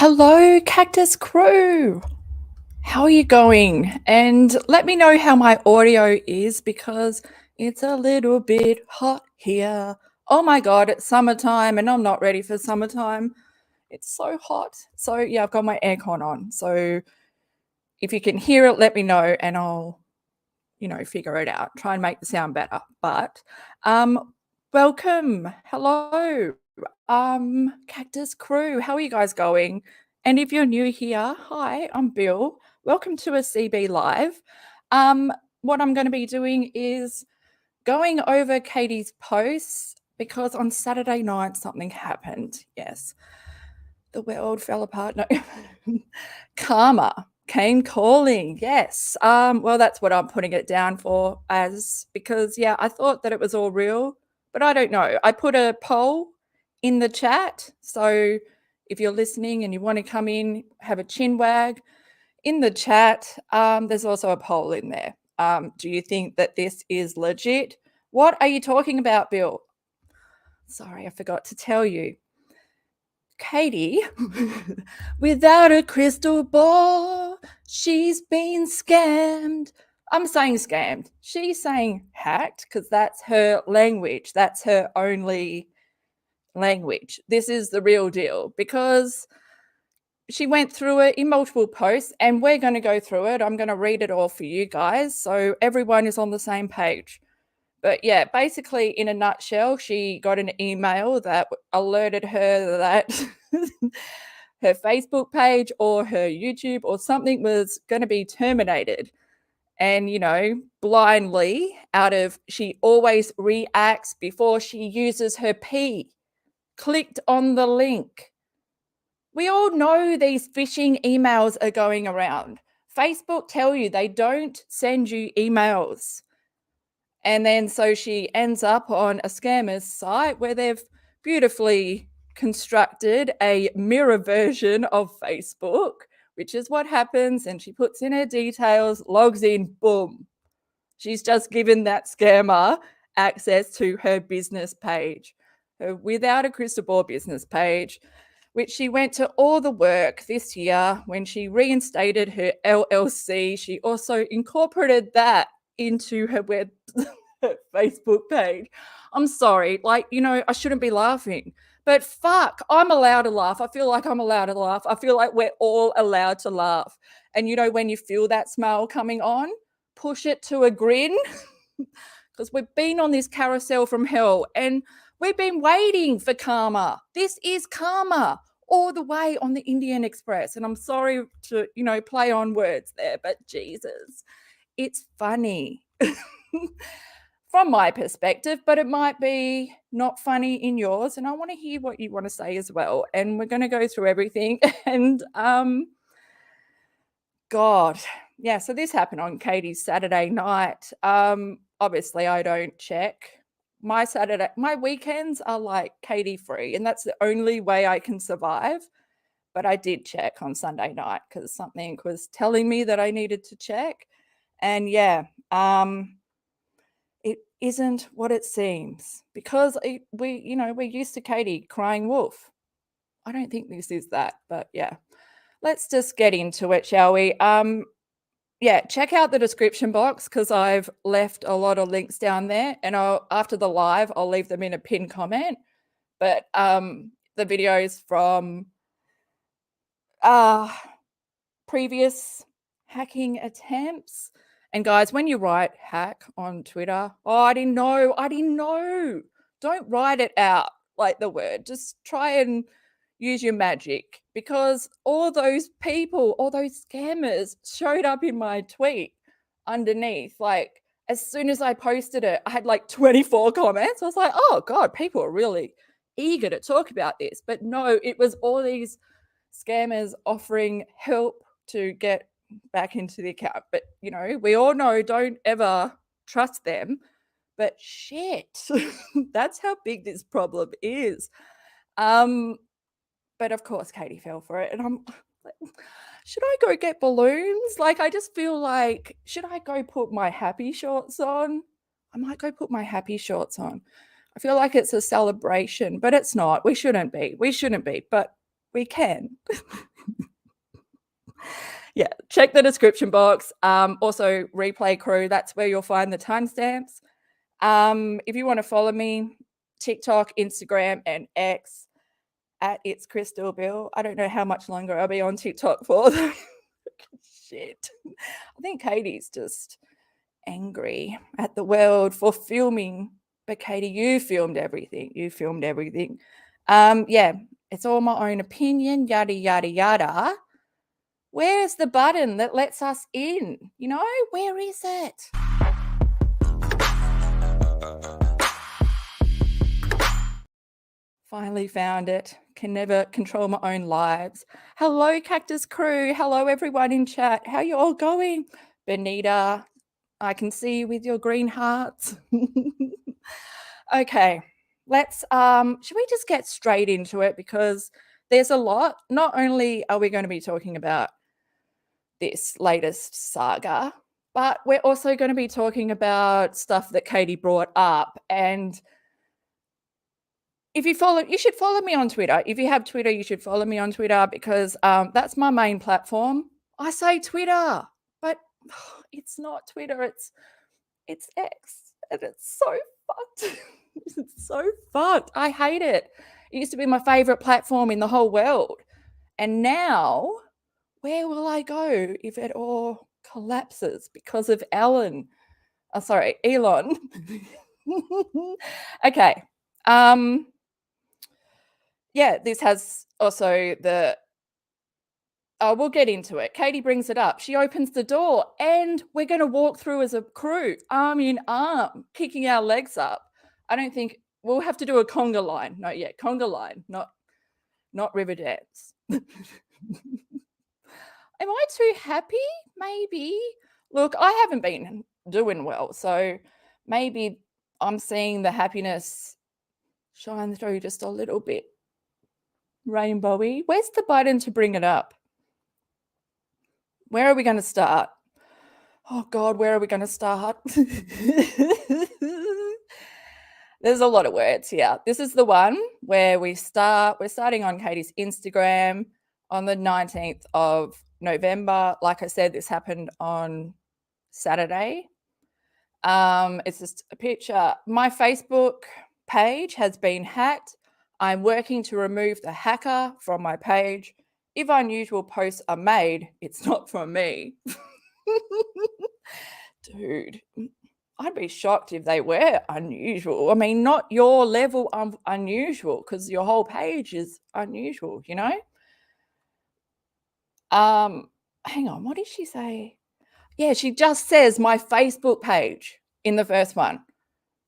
Hello, Cactus crew. How are you going? And let me know how my audio is because it's a little bit hot here. Oh my God, it's summertime and I'm not ready for summertime. It's so hot. So yeah, I've got my aircon on. So if you can hear it, let me know and I'll, figure it out. Try and make the sound better. But welcome. Hello. Cactus crew, how are you guys going? And if you're new here, hi, I'm Bill. Welcome to a CB Live. What I'm going to be doing is going over Katie's posts because on Saturday night something happened. Yes, the world fell apart. No, karma came calling. Yes. Well, that's what I'm putting it down for as because yeah, I thought that it was all real, but I don't know. I put a poll in the chat. So if you're listening and you want to come in, have a chin wag in the chat. There's also a poll in there. Do you think that this is legit? What are you talking about, Bill? Sorry, I forgot to tell you. Katie, without a crystal ball, she's been scammed. I'm saying scammed. She's saying hacked because that's her language. That's her only language. This is the real deal because she went through it in multiple posts and we're going to go through it. I'm going to read it all for you guys so everyone is on the same page. But yeah, basically in a nutshell, she got an email that alerted her that her Facebook page or her YouTube or something was going to be terminated. And, blindly she always reacts before she uses her P. Clicked on the link. We all know these phishing emails are going around. Facebook tell you they don't send you emails. And then so she ends up on a scammer's site where they've beautifully constructed a mirror version of Facebook, which is what happens. And she puts in her details, logs in, boom. She's just given that scammer access to her business page, her without a crystal ball business page, which she went to all the work this year when she reinstated her LLC. She also incorporated that into her Facebook page. I'm sorry, I shouldn't be laughing, but fuck, I'm allowed to laugh. I feel like I'm allowed to laugh. I feel like we're all allowed to laugh. And when you feel that smile coming on, push it to a grin because we've been on this carousel from hell and we've been waiting for karma. This is karma all the way on the Indian Express. And I'm sorry to, play on words there, but Jesus, it's funny from my perspective, but it might be not funny in yours. And I want to hear what you want to say as well. And we're going to go through everything. And God, yeah, so this happened on Katie's Saturday night. Obviously, I don't check. My weekends are like Katie free, and that's the only way I can survive. But I did check on Sunday night because something was telling me that I needed to check. And yeah, it isn't what it seems because we're used to Katie crying wolf. I don't think this is that, but yeah. Let's just get into it, shall we? Yeah, check out the description box because I've left a lot of links down there, and after the live, I'll leave them in a pinned comment. But the videos from previous hacking attempts. And guys, when you write hack on Twitter, I didn't know. Don't write it out like the word. Just try and use your magic because all those people, all those scammers showed up in my tweet underneath. Like as soon as I posted it, I had like 24 comments. I was like, oh God, people are really eager to talk about this. But no, it was all these scammers offering help to get back into the account. But, we all know don't ever trust them. But shit, that's how big this problem is. But of course, Katie fell for it. And I'm like, should I go get balloons? Like, I just feel like, should I go put my happy shorts on? I might go put my happy shorts on. I feel like it's a celebration, but it's not. We shouldn't be, but we can. Yeah, check the description box. Also, replay crew, that's where you'll find the timestamps. If you want to follow me, TikTok, Instagram, and X at It's Crystal Bill. I don't know how much longer I'll be on TikTok for. Shit. I think Katie's just angry at the world for filming. But Katie, you filmed everything. Yeah, it's all my own opinion, yada, yada, yada. Where's the button that lets us in? You know, where is it? Finally found it. Can never control my own lives. Hello, Cactus crew. Hello, everyone in chat. How you all going? Benita, I can see you with your green hearts. Okay, let's, should we just get straight into it? Because there's a lot. Not only are we going to be talking about this latest saga, but we're also going to be talking about stuff that Katie brought up. And if you follow, you should follow me on Twitter. If you have Twitter, you should follow me on Twitter because that's my main platform. I say Twitter, but it's not Twitter. It's X, and it's so fucked. It's so fucked. I hate it. It used to be my favorite platform in the whole world, and now where will I go if it all collapses because of Elon? Okay. Yeah, this has also the, we'll get into it. Katie brings it up. She opens the door and we're going to walk through as a crew, arm in arm, kicking our legs up. I don't think we'll have to do a conga line. Not yet. Conga line, not river dance. Am I too happy? Maybe. Look, I haven't been doing well, so maybe I'm seeing the happiness shine through just a little bit. Rainbowy. Where's the button to bring it up? Where are we going to start? Oh God, where are we going to start? There's a lot of words here. This is the one where we're starting on Katie's Instagram on the 19th of November. Like I said, this happened on Saturday. It's just a picture. My Facebook page has been hacked. I'm working to remove the hacker from my page. If unusual posts are made, it's not from me. Dude, I'd be shocked if they were unusual. I mean, not your level of unusual, because your whole page is unusual, you know? Hang on, what did she say? Yeah, she just says my Facebook page in the first one,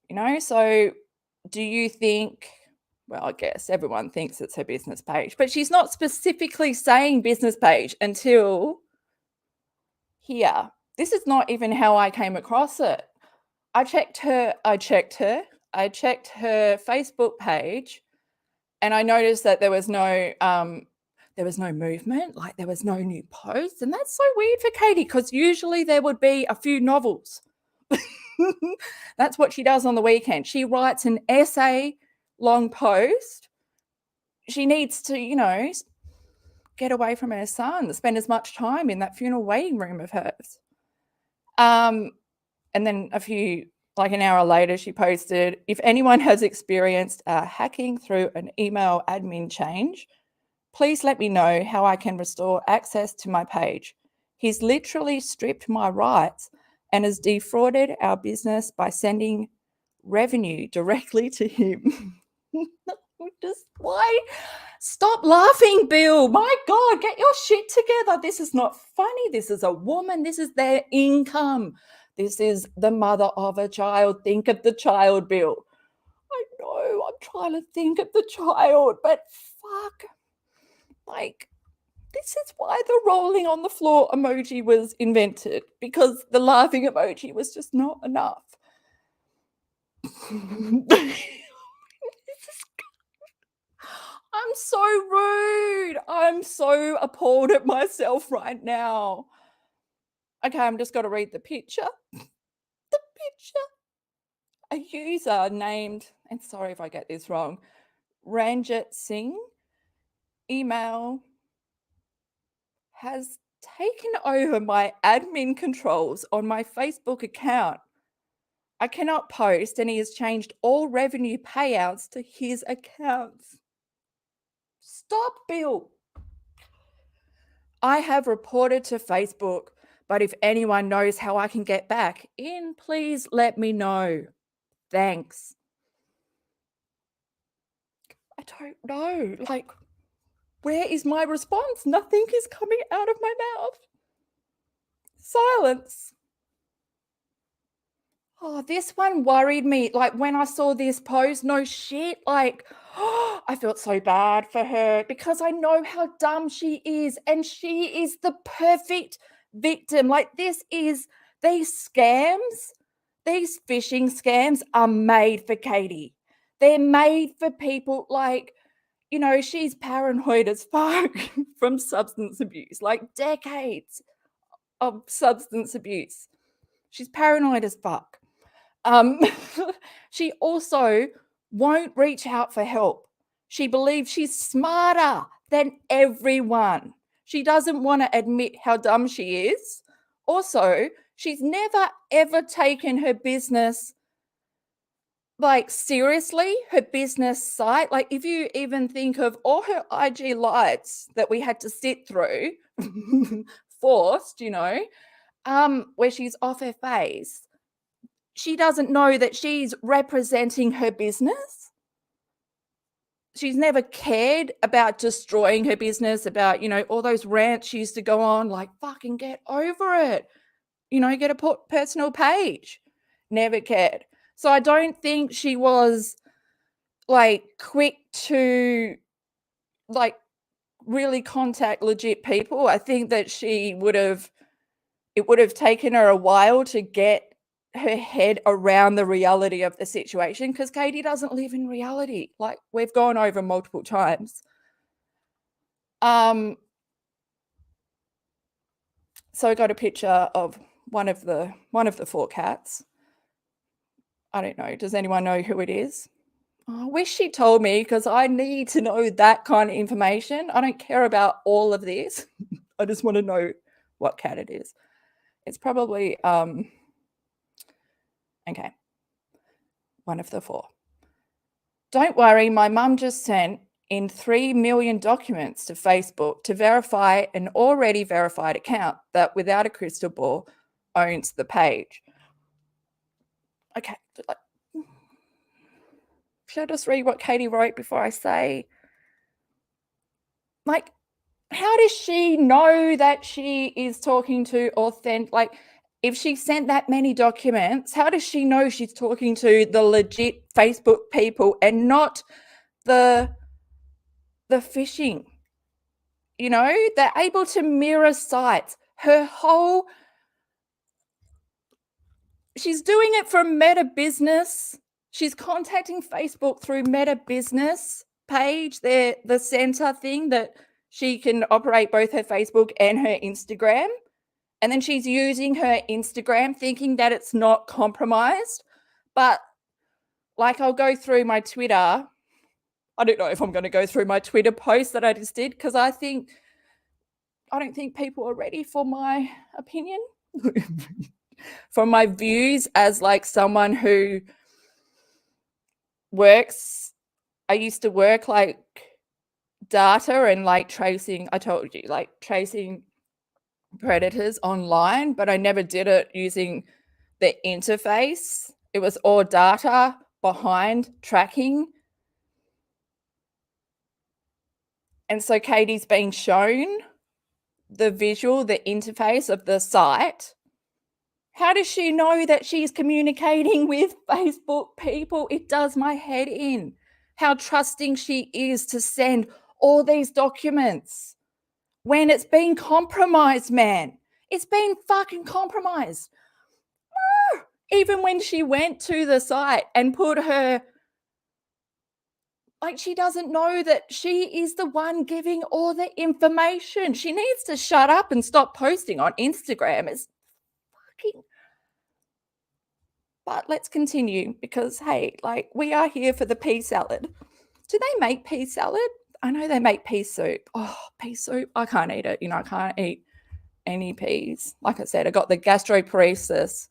you know? So do you think, well, I guess everyone thinks it's her business page, but she's not specifically saying business page until here. This is not even how I came across it. I checked her Facebook page and I noticed that there was no movement, like there was no new posts. And that's so weird for Katie because usually there would be a few novels. That's what she does on the weekend. She writes an essay long post. She needs to, you know, get away from her son, spend as much time in that funeral waiting room of hers. And then like an hour later, she posted, if anyone has experienced hacking through an email admin change, please let me know how I can restore access to my page. He's literally stripped my rights and has defrauded our business by sending revenue directly to him. Why? Stop laughing, Bill. My God, get your shit together. This is not funny. This is a woman. This is their income. This is the mother of a child. Think of the child, Bill. I know, I'm trying to think of the child, but fuck. Like, this is why the rolling on the floor emoji was invented, because the laughing emoji was just not enough. I'm so rude. I'm so appalled at myself right now. Okay, I'm just going to read the picture. The picture. A user named, and sorry if I get this wrong, RANJIT SINGH, email has taken over my admin controls on my Facebook account. I cannot post, and he has changed all revenue payouts to his accounts. Stop, Bill. I have reported to Facebook, but if anyone knows how I can get back in, please let me know. Thanks. I don't know. Like, where is my response? Nothing is coming out of my mouth. Silence. Oh, this one worried me. Like, when I saw this post, no shit, like, I felt so bad for her because I know how dumb she is, and she is the perfect victim. Like, these scams, these phishing scams are made for Katie. They're made for people like, you know, she's paranoid as fuck from substance abuse, like decades of substance abuse. She's paranoid as fuck. She also won't reach out for help. She believes she's smarter than everyone. She doesn't want to admit how dumb she is. Also, she's never ever taken her business like seriously, her business site. Like, if you even think of all her IG lives that we had to sit through, forced, you know, where she's off her face, she doesn't know that she's representing her business. She's never cared about destroying her business, about, you know, all those rants she used to go on, like, fucking get over it. You know, get a personal page. Never cared. So I don't think she was, like, quick to, like, really contact legit people. I think that it would have taken her a while to get her head around the reality of the situation, because Katie doesn't live in reality, like we've gone over multiple times. So I got a picture of one of the 4 cats. I don't know. Does anyone know who it is? Oh, I wish she told me, because I need to know that kind of information. I don't care about all of this. I just want to know what cat it is. It's probably okay, one of the 4. Don't worry, my mum just sent in 3 million documents to Facebook to verify an already verified account that, without a crystal ball, owns the page. Okay, should I just read what Katie wrote before I say? Like, how does she know that she is talking to authentic? Like, if she sent that many documents, how does she know she's talking to the legit Facebook people and not the phishing? You know, they're able to mirror sites. She's doing it from Meta Business. She's contacting Facebook through Meta Business page, the center thing that she can operate both her Facebook and her Instagram. And then she's using her Instagram thinking that it's not compromised. But, like, I'll go through my Twitter. I don't know if I'm going to go through my Twitter post that I just did, because I don't think people are ready for my opinion, for my views as, like, someone who works. I used to work, like, data and, like, tracing. I told you, like, tracing predators online, but I never did it using the interface. It was all data behind tracking. And so Katie's being shown the visual, the interface of the site. How does she know that she's communicating with Facebook people? It does my head in. How trusting she is to send all these documents when it's been compromised, man. It's been fucking compromised. Even when she went to the site and put her, like, she doesn't know that she is the one giving all the information. She needs to shut up and stop posting on Instagram. It's fucking... But let's continue, because, hey, like, we are here for the pea salad. Do they make pea salad? I know they make pea soup. Oh, pea soup. I can't eat it. You know, I can't eat any peas. Like I said, I got the gastroparesis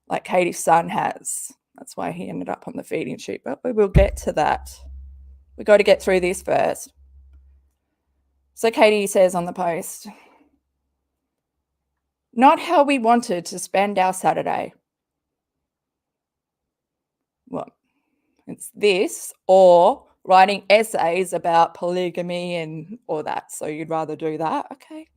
like Katie's son has. That's why he ended up on the feeding tube, but we will get to that. We've got to get through this first. So Katie says on the post, not how we wanted to spend our Saturday. Well, it's this or writing essays about polygamy and all that. So you'd rather do that? Okay.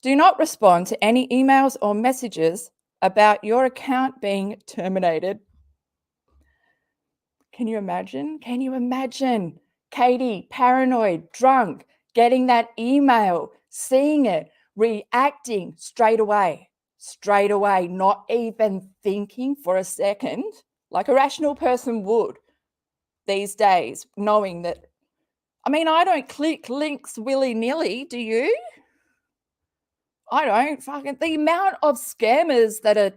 Do not respond to any emails or messages about your account being terminated. Can you imagine? Can you imagine Katie, paranoid, drunk, getting that email, seeing it, reacting straight away, not even thinking for a second, like a rational person would these days, knowing that, I mean, I don't click links willy-nilly, do you? I don't. Fucking the amount of scammers that are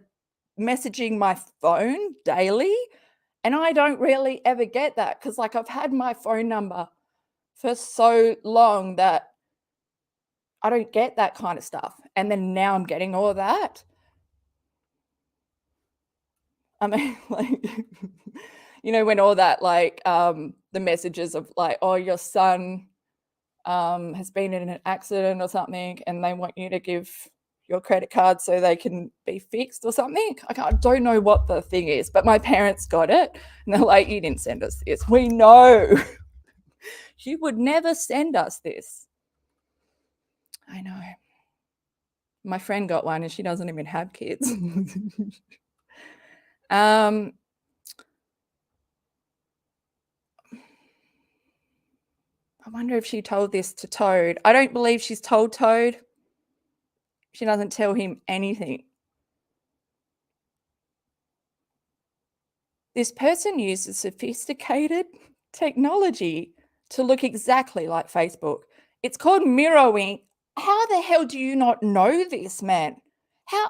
messaging my phone daily, and I don't really ever get that because, like, I've had my phone number for so long that I don't get that kind of stuff. And then now I'm getting all of that. I mean, like, you know, when all that, like, the messages of like, oh, your son has been in an accident or something, and they want you to give your credit card so they can be fixed or something. I don't know what the thing is, but my parents got it, and they're like, you didn't send us this. We know. You would never send us this. I know. My friend got one, and she doesn't even have kids. I wonder if she told this to Toad. I don't believe she's told Toad. She doesn't tell him anything. This person uses sophisticated technology to look exactly like Facebook. It's called mirroring. How the hell do you not know this, man? How,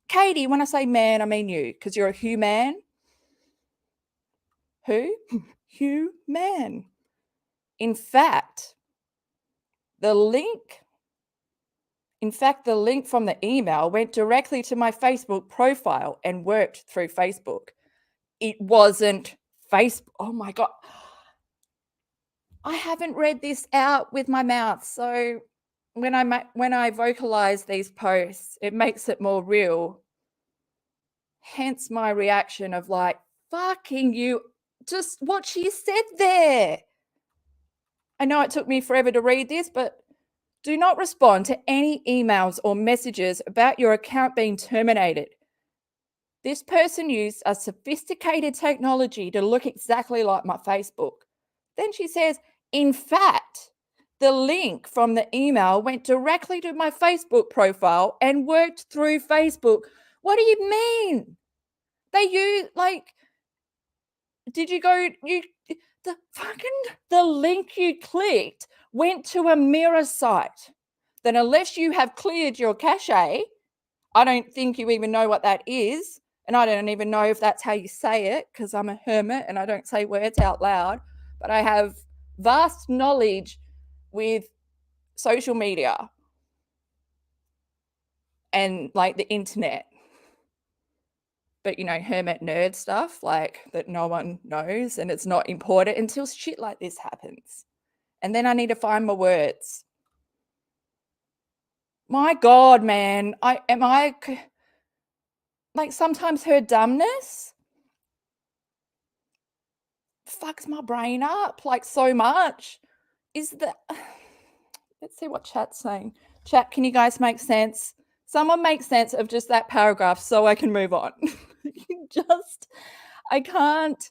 Katie, when I say man, I mean you, because you're a human. Who? Human. In fact, the link from the email went directly to my Facebook profile and worked through Facebook. It wasn't Facebook. Oh my God. I haven't read this out with my mouth. So when I vocalize these posts, it makes it more real. Hence my reaction of like, fucking you, just what she said there. I know it took me forever to read this, but do not respond to any emails or messages about your account being terminated. This person used a sophisticated technology to look exactly like my Facebook. Then she says, in fact, the link from the email went directly to my Facebook profile and worked through Facebook. What do you mean? They use, like, did you go, the link you clicked went to a mirror site. Then unless you have cleared your cache, I don't think you even know what that is. And I don't even know if that's how you say it, because I'm a hermit and I don't say words out loud. But I have vast knowledge with social media and like the internet. But, you know, hermit nerd stuff like that no one knows, and it's not important until shit like this happens. And then I need to find my words. My God, man, like sometimes her dumbness fucks my brain up like so much. Let's see what chat's saying. Chat, can you guys make sense? Someone make sense of just that paragraph so I can move on. I can't.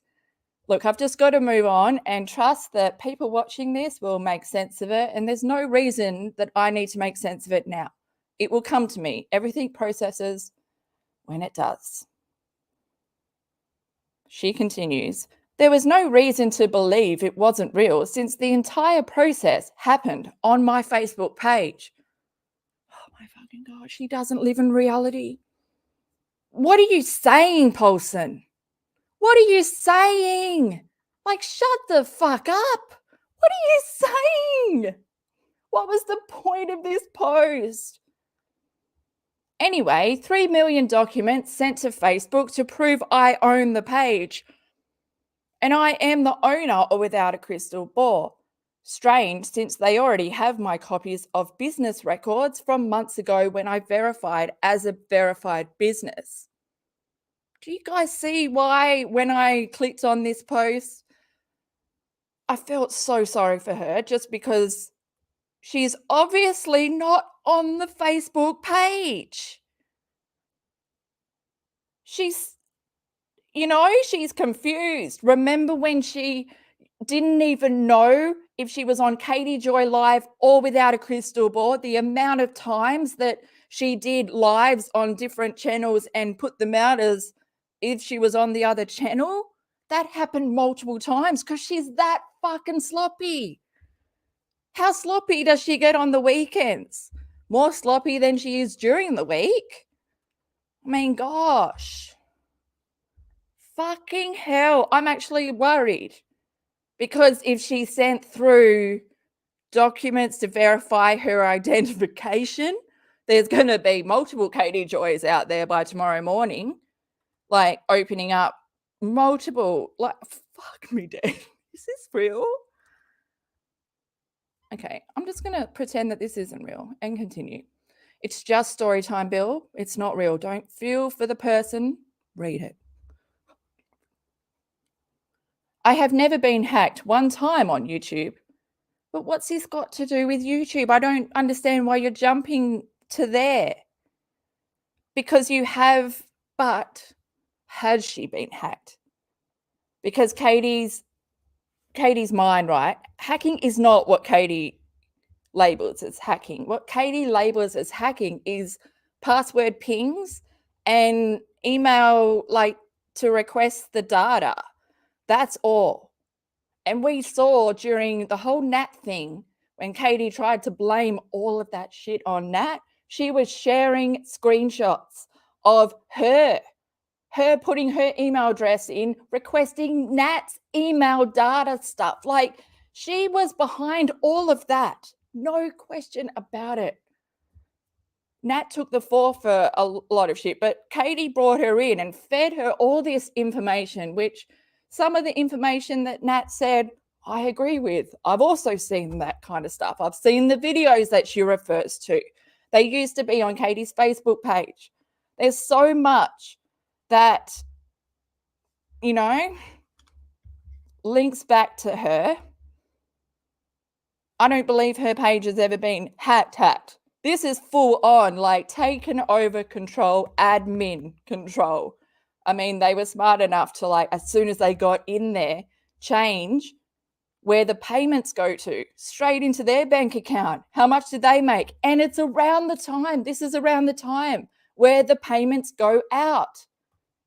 Look, I've just got to move on and trust that people watching this will make sense of it. And there's no reason that I need to make sense of it now. It will come to me. Everything processes when it does. She continues, there was no reason to believe it wasn't real since the entire process happened on my Facebook page. Oh my fucking God, she doesn't live in reality. What are you saying, Paulson? What are you saying? Like, shut the fuck up. What are you saying? What was the point of this post? Anyway, 3 million documents sent to Facebook to prove I own the page. And I am the owner or without a crystal ball. Strange, since they already have my copies of business records from months ago when I verified as a verified business. Do you guys see why when I clicked on this post, I felt so sorry for her just because she's obviously not on the Facebook page. She's confused. Remember when she didn't even know if she was on Katie Joy Live or without a crystal ball, the amount of times that she did lives on different channels and put them out as if she was on the other channel? That happened multiple times because she's that fucking sloppy. How sloppy does she get on the weekends? More sloppy than she is during the week? I mean, gosh. Fucking hell. I'm actually worried. Because if she sent through documents to verify her identification, there's going to be multiple Katie Joys out there by tomorrow morning, like opening up multiple, like, fuck me dead. Is this real? Okay, I'm just going to pretend that this isn't real and continue. It's just story time, Bill. It's not real. Don't feel for the person. Read it. I have never been hacked one time on YouTube. But what's this got to do with YouTube? I don't understand why you're jumping to there. Because you have, but has she been hacked? Because Katie's mind, right? Hacking is not what Katie labels as hacking. What Katie labels as hacking is password pings and email, like, to request the data. That's all. And we saw during the whole Nat thing, when Katie tried to blame all of that shit on Nat, she was sharing screenshots of her putting her email address in, requesting Nat's email data stuff. Like, she was behind all of that. No question about it. Nat took the fall for a lot of shit, but Katie brought her in and fed her all this information, which some of the information that Nat said, I agree with. I've also seen that kind of stuff. I've seen the videos that she refers to. They used to be on Katie's Facebook page. There's so much that, links back to her. I don't believe her page has ever been hacked. This is full on, like, taken over control, admin control. I mean, they were smart enough to, like, as soon as they got in there, change where the payments go to, straight into their bank account. How much did they make? And it's around the time, this is around the time where the payments go out,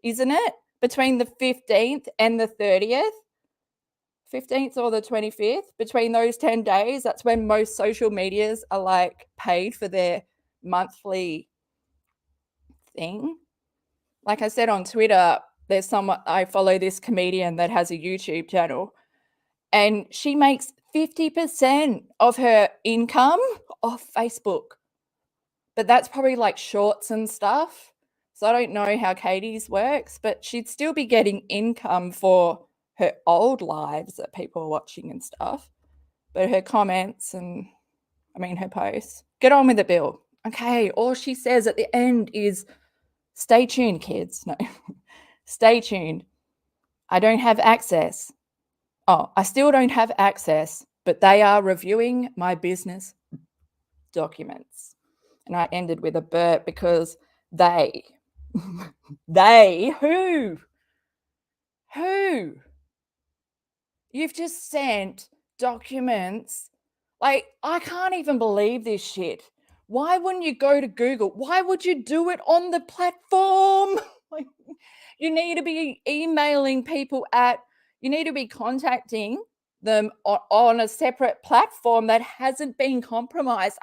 isn't it? Between the 15th and the 30th. 15th or the 25th, between those 10 days, that's when most social medias are, like, paid for their monthly thing. Like I said on Twitter, I follow this comedian that has a YouTube channel, and she makes 50% of her income off Facebook. But that's probably like shorts and stuff. So I don't know how Katie's works, but she'd still be getting income for her old lives that people are watching and stuff. But her comments and, her posts. Get on with it, Bill. Okay, all she says at the end is, stay tuned, kids. No, stay tuned. I don't have access. Oh, I still don't have access, but they are reviewing my business documents. And I ended with a burp because they, who? You've just sent documents. Like, I can't even believe this shit. Why wouldn't you go to Google? Why would you do it on the platform? Like, you need to be emailing people you need to be contacting them on a separate platform that hasn't been compromised.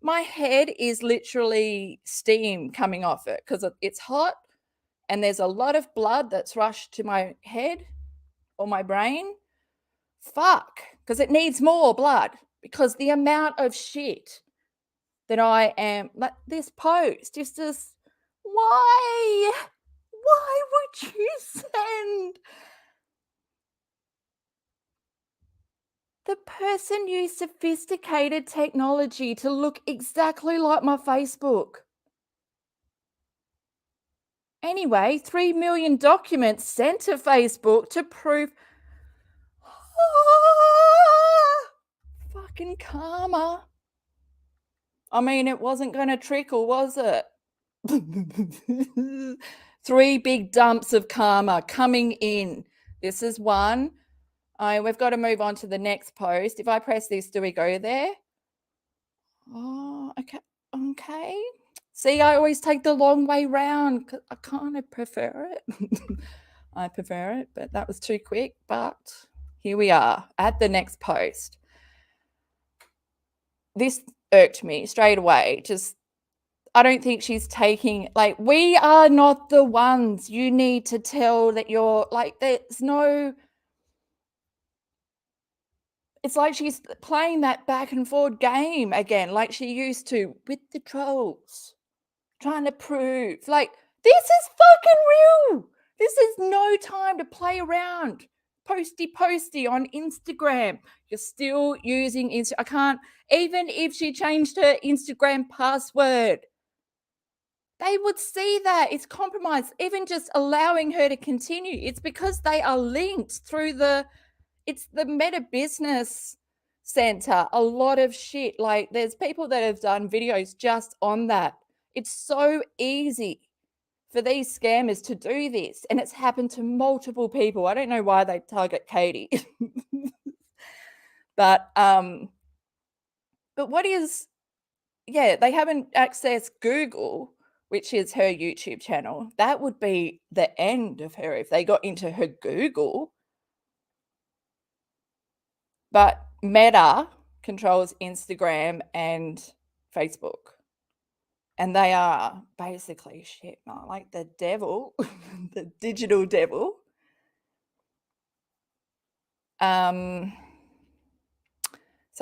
My head is literally steam coming off it because it's hot and there's a lot of blood that's rushed to my head or my brain. Fuck, because it needs more blood, because the amount of shit that I am like this post is just why would you send the person used sophisticated technology to look exactly like my Facebook? Anyway, 3 million documents sent to Facebook to prove fucking karma. I mean, it wasn't going to trickle, was it? 3 big dumps of karma coming in. This is one. We've got to move on to the next post. If I press this, do we go there? Oh, okay. Okay. See, I always take the long way round. I kind of prefer it. I prefer it, but that was too quick. But here we are at the next post. This irked me straight away. Just, I don't think she's taking, like, we are not the ones you need to tell that you're, like, there's no, it's like she's playing that back and forward game again, like she used to with the trolls, trying to prove, like, this is fucking real. This is no time to play around. Posty on Instagram. You're still using Insta. I can't, even if she changed her Instagram password, they would see that it's compromised. Even just allowing her to continue, it's because they are linked through it's the Meta Business Center. A lot of shit. Like, there's people that have done videos just on that. It's so easy for these scammers to do this, and it's happened to multiple people. I don't know why they target Katie. But what is, yeah, they haven't accessed Google, which is her YouTube channel. That would be the end of her if they got into her Google. But Meta controls Instagram and Facebook. And they are basically shit, like the devil, the digital devil. So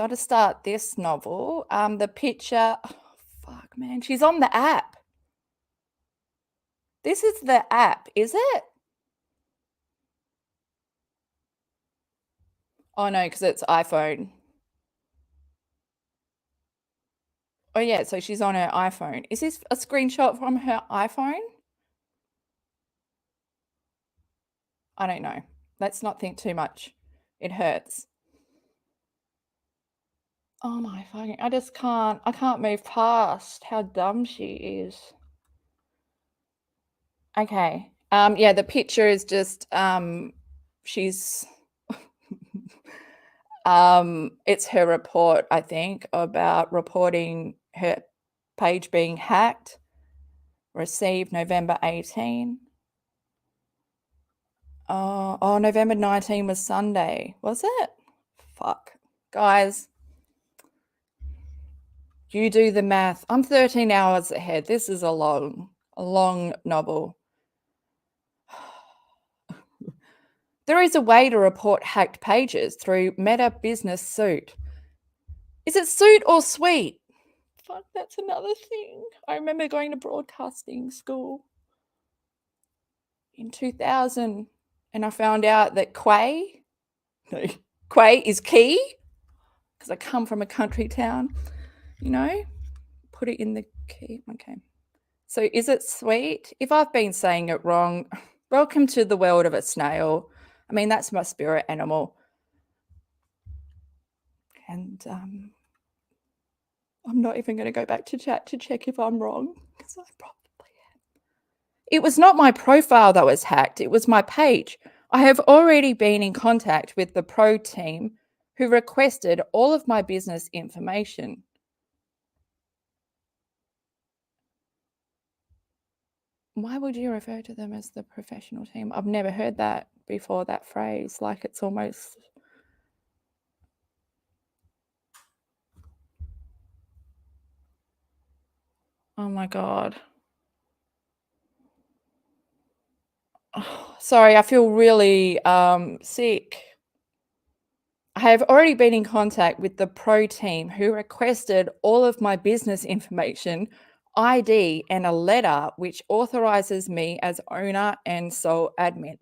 to start this novel, the picture, oh, fuck, man, she's on the app. This is the app, is it? Oh, no, because it's iPhone. Oh, yeah, so she's on her iPhone. Is this a screenshot from her iPhone? I don't know. Let's not think too much. It hurts. Oh my fucking, I can't move past how dumb she is. Okay. Yeah, the picture is just, she's, it's her report, I think, about reporting her page being hacked, received November 18. Oh, November 19 was Sunday, was it? Fuck. Guys, you do the math. I'm 13 hours ahead. This is a long novel. There is a way to report hacked pages through Meta Business Suite. Is it Suite or Suite? Fuck, that's another thing. I remember going to broadcasting school in 2000 and I found out that Quay is key because I come from a country town, you know, put it in the key. Okay. So is it Suite? If I've been saying it wrong, welcome to the world of a snail. I mean, that's my spirit animal. And I'm not even going to go back to chat to check if I'm wrong, because I probably am. It was not my profile that was hacked. It was my page. I have already been in contact with the pro team who requested all of my business information. Why would you refer to them as the professional team? I've never heard that before, that phrase. Like, it's almost... Oh my God. Oh, sorry, I feel really sick. I have already been in contact with the pro team who requested all of my business information, ID, and a letter which authorizes me as owner and sole admin.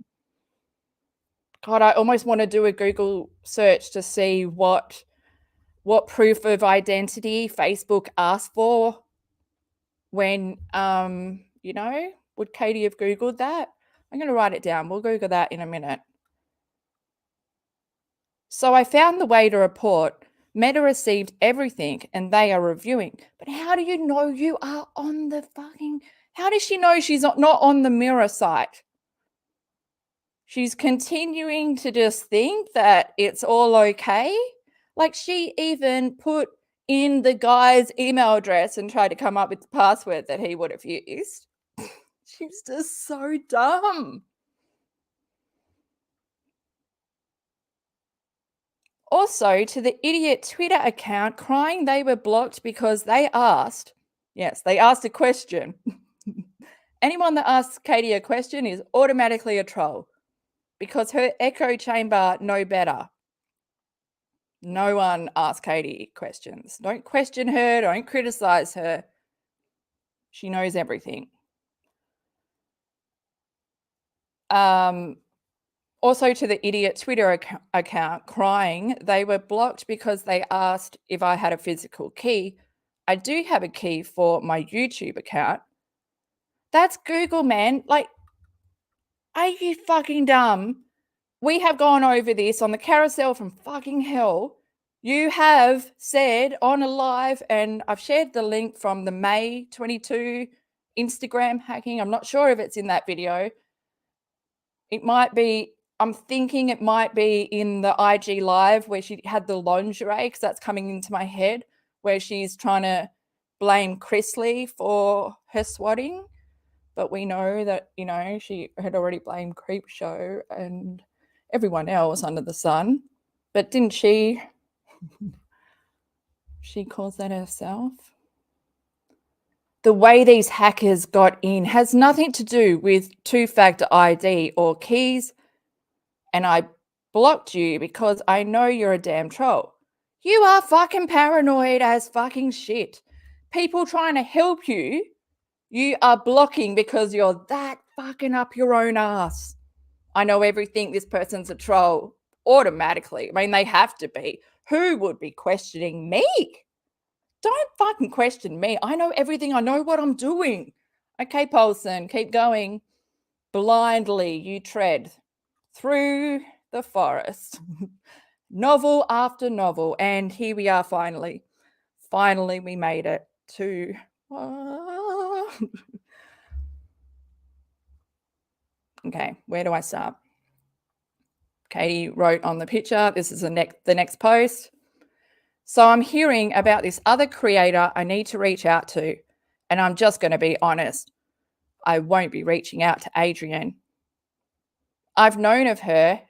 God, I almost want to do a Google search to see what proof of identity Facebook asked for when, would Katie have Googled that? I'm going to write it down. We'll Google that in a minute. So I found the way to report. Meta received everything and they are reviewing. But how do you know you are on the fucking... How does she know she's not on the Mirror site? She's continuing to just think that it's all okay. Like, she even put in the guy's email address and tried to come up with the password that he would have used. She's just so dumb. Also, to the idiot Twitter account crying they were blocked because they asked, yes, they asked a question. Anyone that asks Katie a question is automatically a troll because her echo chamber know better. No one asks Katie questions. Don't question her. Don't criticize her. She knows everything. Also, to the idiot Twitter account crying they were blocked because they asked if I had a physical key. I do have a key for my YouTube account. That's Google, man. Like, are you fucking dumb? We have gone over this on the carousel from fucking hell. You have said on a live, and I've shared the link from the May 22 Instagram hacking. I'm not sure if it's in that video. It might be, I'm thinking it might be in the IG live where she had the lingerie, because that's coming into my head, where she's trying to blame Chrisley for her swatting. But we know that, she had already blamed Creepshow and everyone else under the sun. But didn't she caused that herself? The way these hackers got in has nothing to do with two-factor ID or keys. And I blocked you because I know you're a damn troll. You are fucking paranoid as fucking shit. People trying to help you, you are blocking because you're that fucking up your own ass. I know everything, this person's a troll automatically. I mean, they have to be. Who would be questioning me? Don't fucking question me. I know everything. I know what I'm doing. Okay, Paulson, keep going. Blindly you tread through the forest. Novel after novel. And here we are finally. Finally, we made it to... Okay, where do I start? Katie wrote on the picture, this is the next post. So I'm hearing about this other creator I need to reach out to. And I'm just going to be honest. I won't be reaching out to Adrian. I've known of her.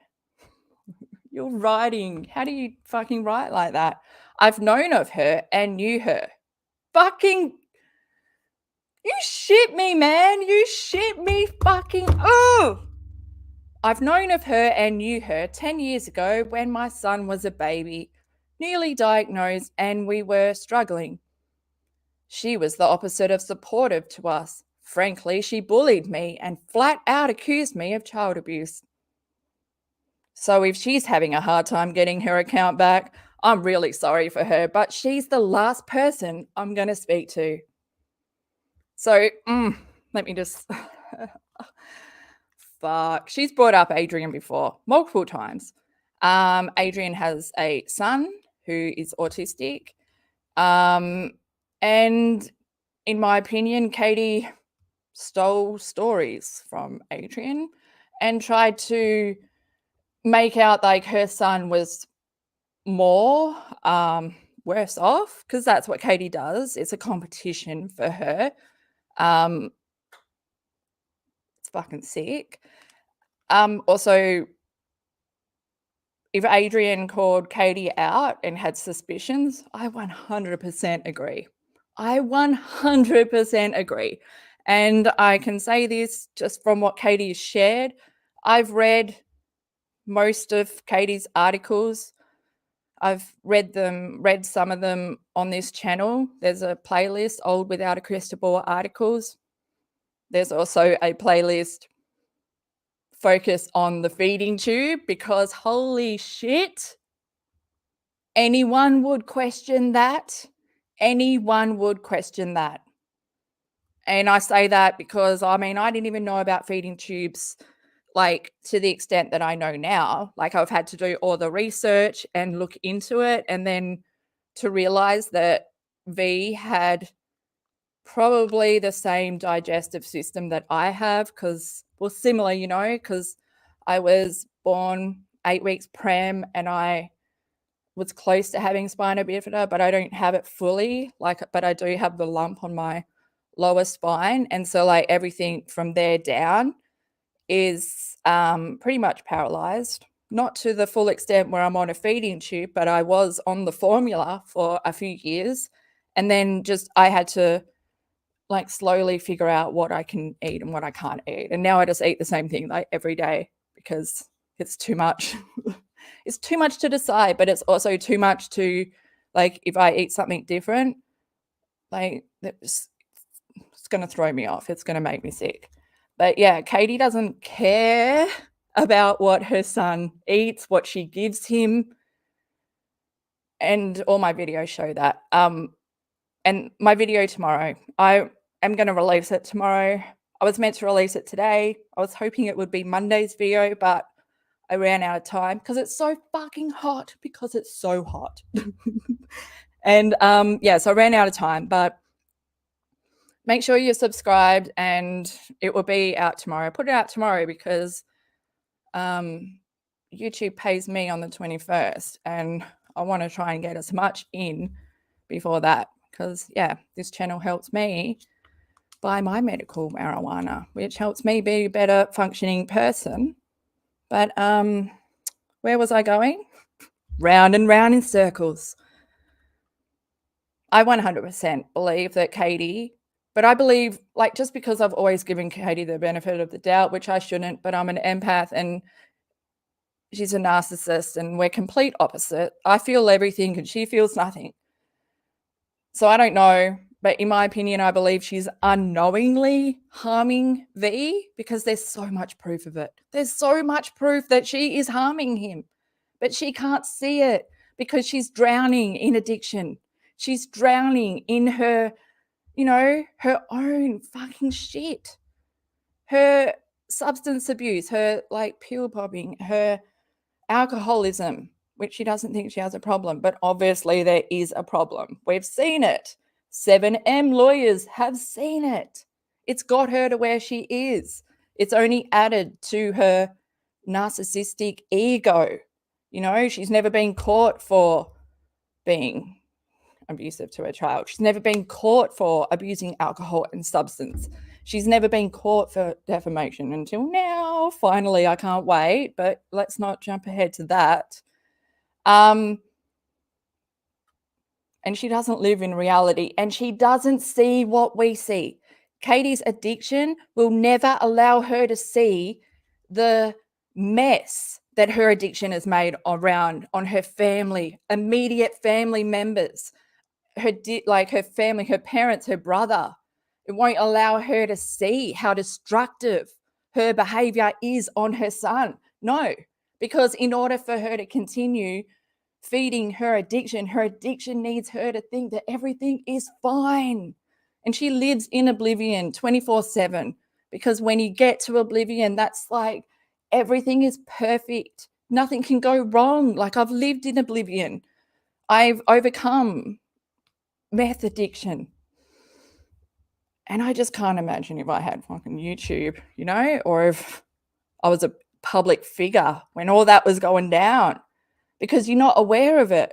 You're writing. How do you fucking write like that? I've known of her and knew her. Fucking... You shit me, man. You shit me fucking... Oh! I've known of her and knew her 10 years ago when my son was a baby, newly diagnosed, and we were struggling. She was the opposite of supportive to us. Frankly, she bullied me and flat out accused me of child abuse. So if she's having a hard time getting her account back, I'm really sorry for her, but she's the last person I'm going to speak to. So, let me just... Fuck. She's brought up Adrian before, multiple times. Adrian has a son who is autistic. And in my opinion, Katie stole stories from Adrian and tried to make out like her son was more worse off, because that's what Katie does. It's a competition for her. It's fucking sick. Also, if Adrian called Katie out and had suspicions, I 100% agree. I 100% agree. And I can say this just from what Katie shared. I've read most of Katie's articles. I've read some of them on this channel. There's a playlist, Old Without a Crystal Ball articles. There's also a playlist focused on the feeding tube, because holy shit, anyone would question that. Anyone would question that. And I say that because, I mean, I didn't even know about feeding tubes like to the extent that I know now. Like, I've had to do all the research and look into it, and then to realize that V had probably the same digestive system that I have, because, well, similar, you know, because I was born 8 weeks prem and I was close to having spina bifida, but I don't have it fully, like, but I do have the lump on my lower spine. And so like everything from there down is pretty much paralyzed, not to the full extent where I'm on a feeding tube, but I was on the formula for a few years. And then just I had to like slowly figure out what I can eat and what I can't eat. And now I just eat the same thing like every day because it's too much. It's too much to decide, but it's also too much to, like, if I eat something different, like, it's going to throw me off. It's going to make me sick. But yeah, Katie doesn't care about what her son eats, what she gives him. And all my videos show that. And my video tomorrow, I am going to release it tomorrow. I was meant to release it today. I was hoping it would be Monday's video, but I ran out of time because it's so fucking hot, because it's so hot. And yeah, so I ran out of time, but make sure you're subscribed and it will be out tomorrow. I put it out tomorrow because YouTube pays me on the 21st and I want to try and get as much in before that, because yeah, this channel helps me buy my medical marijuana, which helps me be a better functioning person. But where was I going? Round and round in circles. I 100% believe that Katie, but I believe, like, just because I've always given Katie the benefit of the doubt, which I shouldn't, but I'm an empath and she's a narcissist and we're complete opposite. I feel everything and she feels nothing. So I don't know, but in my opinion, I believe she's unknowingly harming V, because there's so much proof of it. There's so much proof that she is harming him, but she can't see it because she's drowning in addiction. She's drowning in her, you know, her own fucking shit. Her substance abuse, her like pill popping, her alcoholism, which she doesn't think she has a problem, but obviously there is a problem. We've seen it. 7M lawyers have seen it. It's got her to where she is. It's only added to her narcissistic ego. You know, she's never been caught for being abusive to her child. She's never been caught for abusing alcohol and substance. She's never been caught for defamation until now. Finally, I can't wait, but let's not jump ahead to that. And she doesn't live in reality, and she doesn't see what we see. Katie's addiction will never allow her to see the mess that her addiction has made around on her family, immediate family members, her family, her parents, her brother. It won't allow her to see how destructive her behavior is on her son. No, because in order for her to continue feeding her addiction needs her to think that everything is fine. And she lives in oblivion 24/7, because when you get to oblivion, that's like everything is perfect. Nothing can go wrong. Like, I've lived in oblivion. I've overcome meth addiction. And I just can't imagine if I had fucking YouTube, you know, or if I was a public figure when all that was going down, because you're not aware of it.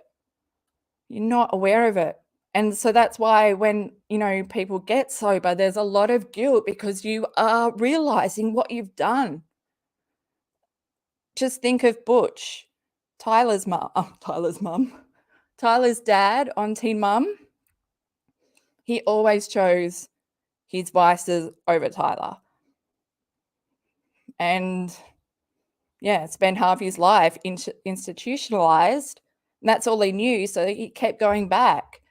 You're not aware of it. And so that's why when, you know, people get sober, there's a lot of guilt because you are realizing what you've done. Just think of Butch, Tyler's dad on Teen Mum. He always chose his vices over Tyler. And yeah, spent half his life institutionalized, And that's all he knew, so he kept going back.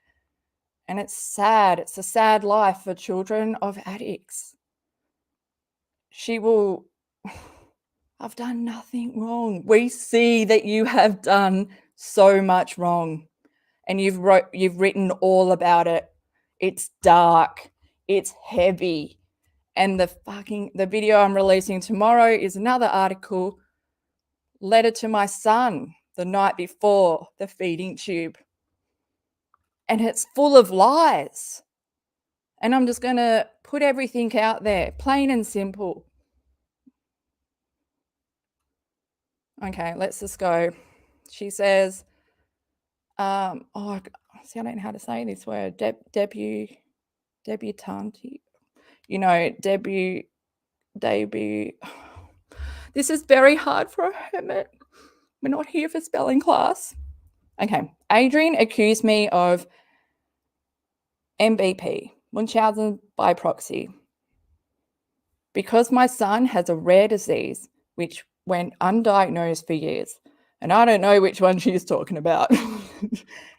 And it's sad. It's a sad life for children of addicts. She will... I've done nothing wrong. We see that you have done so much wrong. And you've written all about it. It's dark. It's heavy. And the video I'm releasing tomorrow is another article, letter to my son the night before the feeding tube. And it's full of lies. And I'm just going to put everything out there, plain and simple. Okay, let's just go. She says, oh, see, I don't know how to say this word, debutante, you know, debut. This is very hard for a hermit. We're not here for spelling class. Okay, Adrian accused me of MVP, Munchausen by proxy, because my son has a rare disease which went undiagnosed for years. And I don't know which one she's talking about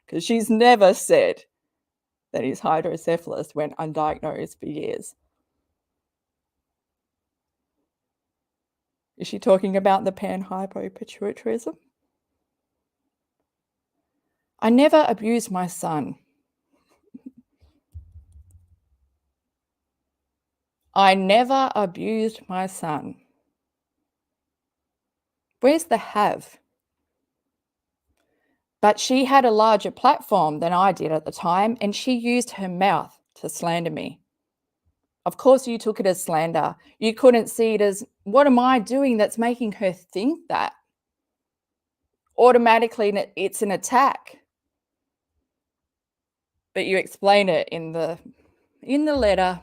because she's never said that his hydrocephalus went undiagnosed for years. Is she talking about the panhypopituitarism? I never abused my son. I never abused my son. Where's the have? But she had a larger platform than I did at the time, and she used her mouth to slander me. Of course, you took it as slander. You couldn't see it as, what am I doing that's making her think that? Automatically, it's an attack. But you explain it in the letter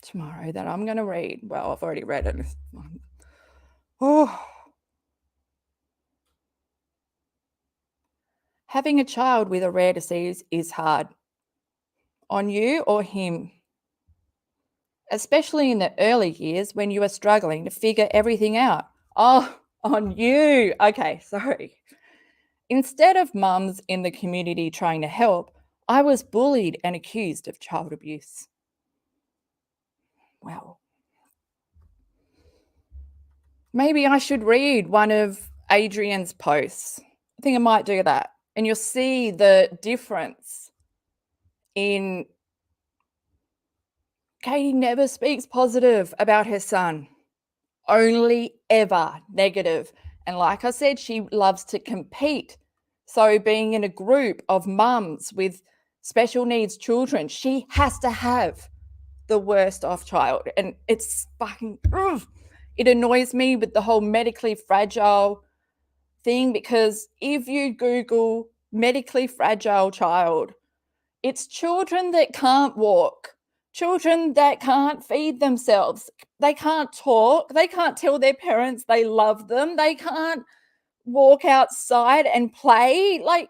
tomorrow that I'm going to read. Well, I've already read it. Oh. Having a child with a rare disease is hard on you or him, especially in the early years when you are struggling to figure everything out. Oh, on you. Okay, sorry. Instead of mums in the community trying to help, I was bullied and accused of child abuse. Well, maybe I should read one of Adrian's posts. I think I might do that. And you'll see the difference in Katie never speaks positive about her son, only ever negative. And like I said, she loves to compete. So being in a group of mums with special needs children, she has to have the worst off child. And it's fucking, it annoys me with the whole medically fragile thing, because if you Google medically fragile child, it's children that can't walk, children that can't feed themselves, they can't talk, they can't tell their parents they love them, they can't walk outside and play. Like,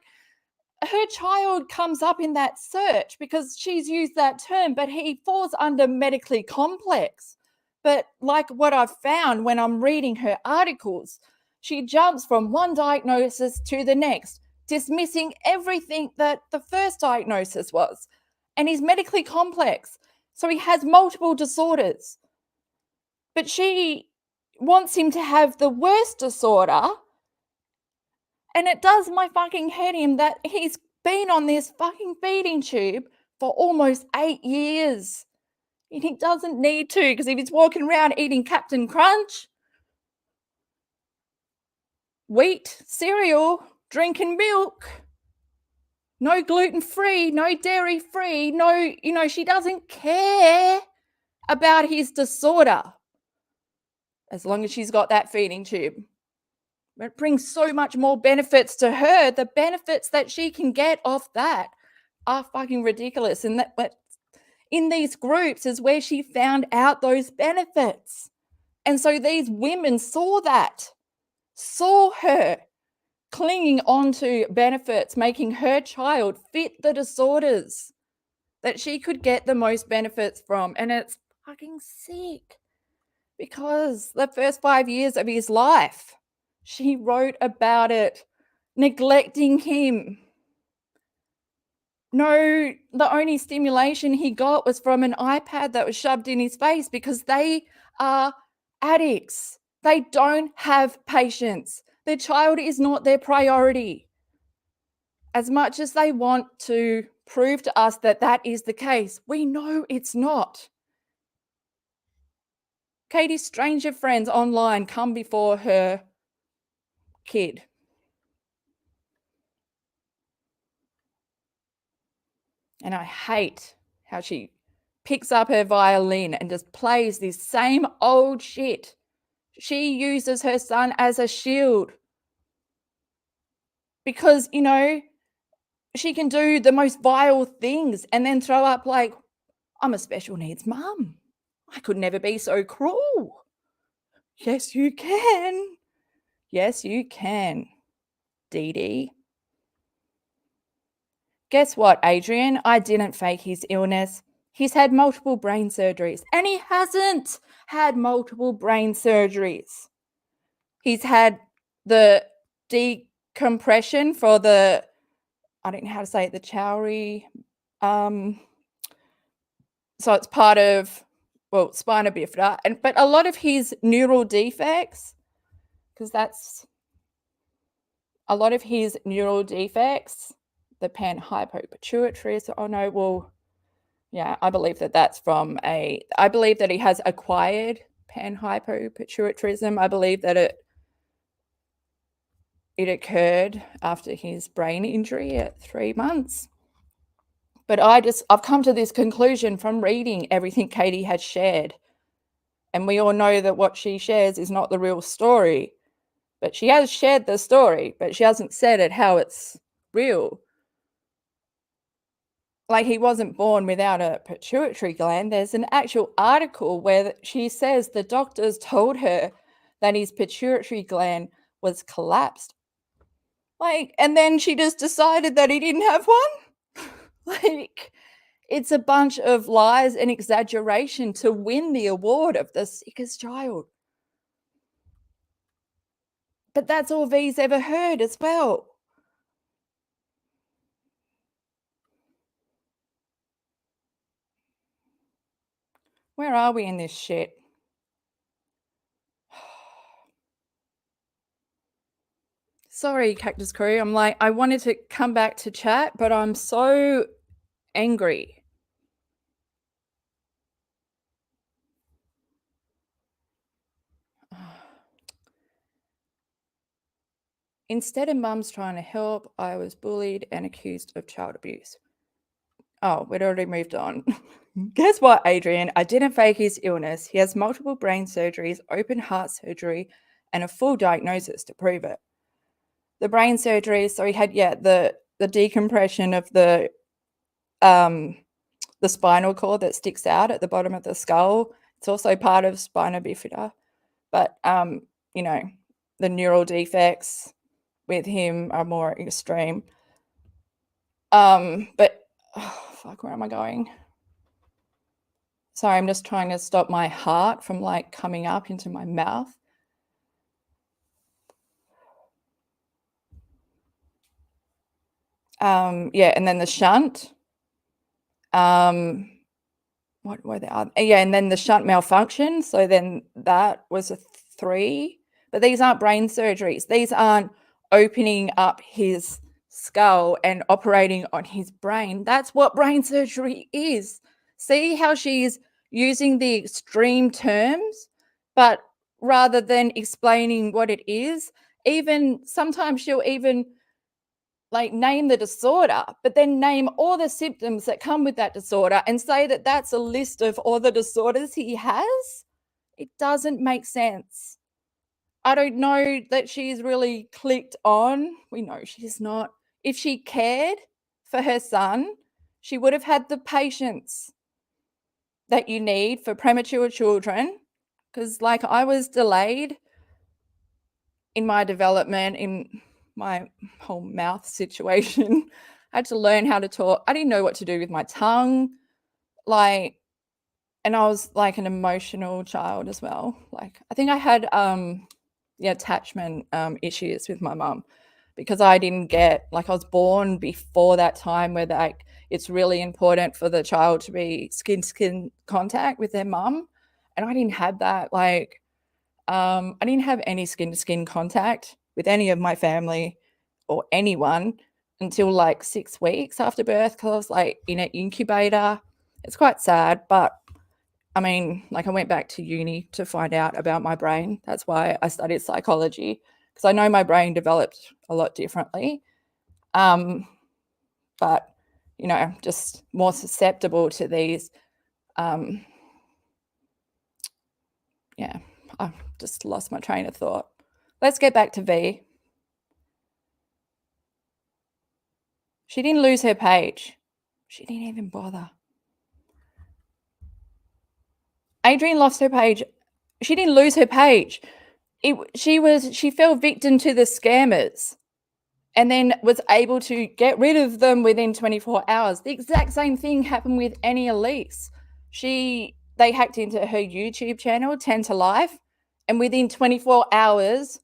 her child comes up in that search because she's used that term, but he falls under medically complex. But like what I've found when I'm reading her articles, she jumps from one diagnosis to the next, dismissing everything that the first diagnosis was. And he's medically complex, so he has multiple disorders. But she wants him to have the worst disorder. And it does my fucking head in that he's been on this fucking feeding tube for almost 8 years. And he doesn't need to, because if he's walking around eating Captain Crunch, wheat, cereal, drinking milk, no gluten-free, no dairy-free, no, she doesn't care about his disorder as long as she's got that feeding tube. It brings so much more benefits to her. The benefits that she can get off that are fucking ridiculous. And that in these groups is where she found out those benefits. And so these women saw her clinging onto benefits, making her child fit the disorders that she could get the most benefits from. And it's fucking sick, because the first 5 years of his life, she wrote about it neglecting him. No, the only stimulation he got was from an iPad that was shoved in his face because they are addicts. They don't have patience. Their child is not their priority. As much as they want to prove to us that that is the case, we know it's not. Katie's stranger friends online come before her kid. And I hate how she picks up her violin and just plays this same old shit. She uses her son as a shield because, you know, she can do the most vile things and then throw up like, I'm a special needs mum. I could never be so cruel. Yes, you can. Yes, you can, Dee Dee. Guess what, Adrian? I didn't fake his illness. He's had multiple brain surgeries, and he hasn't had multiple brain surgeries. He's had the decompression for the, I don't know how to say it, the Chowry. So it's part of, well, spina bifida, but a lot of his neural defects, because that's a lot of his neural defects, the panhypopituitary. So, oh no, well, yeah, I believe that that's from I believe that he has acquired panhypopituitarism. I believe that it occurred after his brain injury at 3 months. But I've come to this conclusion from reading everything Katie has shared. And we all know that what she shares is not the real story. But she has shared the story, but she hasn't said it how it's real. Like, he wasn't born without a pituitary gland. There's an actual article where she says the doctors told her that his pituitary gland was collapsed. Like, and then she just decided that he didn't have one. Like, it's a bunch of lies and exaggeration to win the award of the sickest child. But that's all V's ever heard as well. Where are we in this shit? Sorry, Cactus Crew. I'm like, I wanted to come back to chat, but I'm so angry. Instead of mums trying to help, I was bullied and accused of child abuse. Oh, we'd already moved on. Guess what, Adrian? I didn't fake his illness. He has multiple brain surgeries, open heart surgery, and a full diagnosis to prove it. The brain surgery, so he had, the decompression of the spinal cord that sticks out at the bottom of the skull. It's also part of spina bifida. But, you know, the neural defects with him are more extreme. But, oh, fuck, where am I going? Sorry, I'm just trying to stop my heart from like coming up into my mouth. Yeah, and then the shunt. What were the other? Yeah, and then the shunt malfunction. So then that was a 3. But these aren't brain surgeries. These aren't opening up his skull and operating on his brain. That's what brain surgery is. See how she's using the extreme terms, but rather than explaining what it is, even sometimes she'll even like name the disorder, but then name all the symptoms that come with that disorder and say that that's a list of all the disorders he has. It doesn't make sense. I don't know that she's really clicked on. We know she's not. If she cared for her son, she would have had the patience that you need for premature children, because like I was delayed in my development, in my whole mouth situation. I had to learn how to talk. I didn't know what to do with my tongue. Like, and I was like an emotional child as well. Like, I think I had attachment issues with my mum. because I didn't get, like, I was born before that time where, like, it's really important for the child to be skin contact with their mum, and I didn't have that. Like, I didn't have any skin-to-skin contact with any of my family or anyone until, like, 6 weeks after birth, because I was, like, in an incubator. It's quite sad, but, I mean, like, I went back to uni to find out about my brain. That's why I studied psychology, because I know my brain developed a lot differently. But, you know, just more susceptible to these, yeah, I've just lost my train of thought. Let's get back to V. She didn't lose her page. She didn't even bother. Adrian lost her page. She didn't lose her page. She fell victim to the scammers and then was able to get rid of them within 24 hours. The exact same thing happened with Annie Elise. They hacked into her YouTube channel, 10 to Life, and within 24 hours,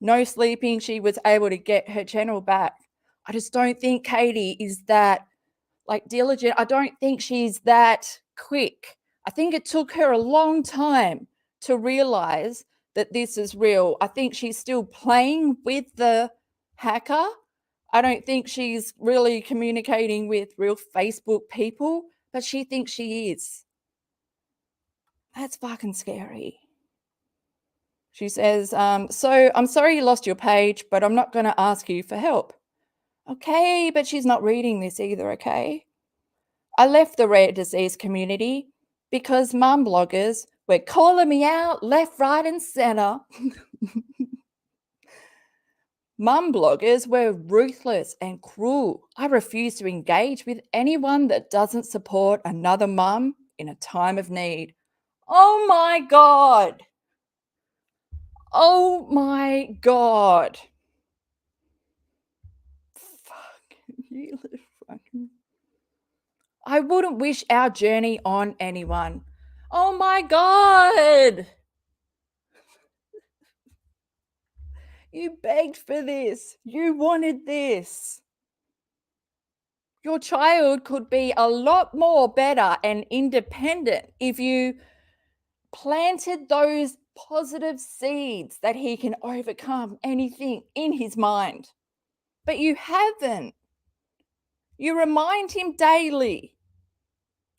no sleeping, she was able to get her channel back. I just don't think Katie is that, like, diligent. I don't think she's that quick. I think it took her a long time to realize that this is real. I think she's still playing with the hacker. I don't think she's really communicating with real Facebook people, but she thinks she is. That's fucking scary. She says, so I'm sorry you lost your page, but I'm not going to ask you for help. Okay, but she's not reading this either, okay? I left the rare disease community because mum bloggers were calling me out left, right, and center. Mum bloggers were ruthless and cruel. I refuse to engage with anyone that doesn't support another mum in a time of need. Oh my God. Oh my God. Fuck. You little fucking... I wouldn't wish our journey on anyone. Oh my God. You begged for this. You wanted this. Your child could be a lot more better and independent if you planted those positive seeds that he can overcome anything in his mind. But you haven't. You remind him daily.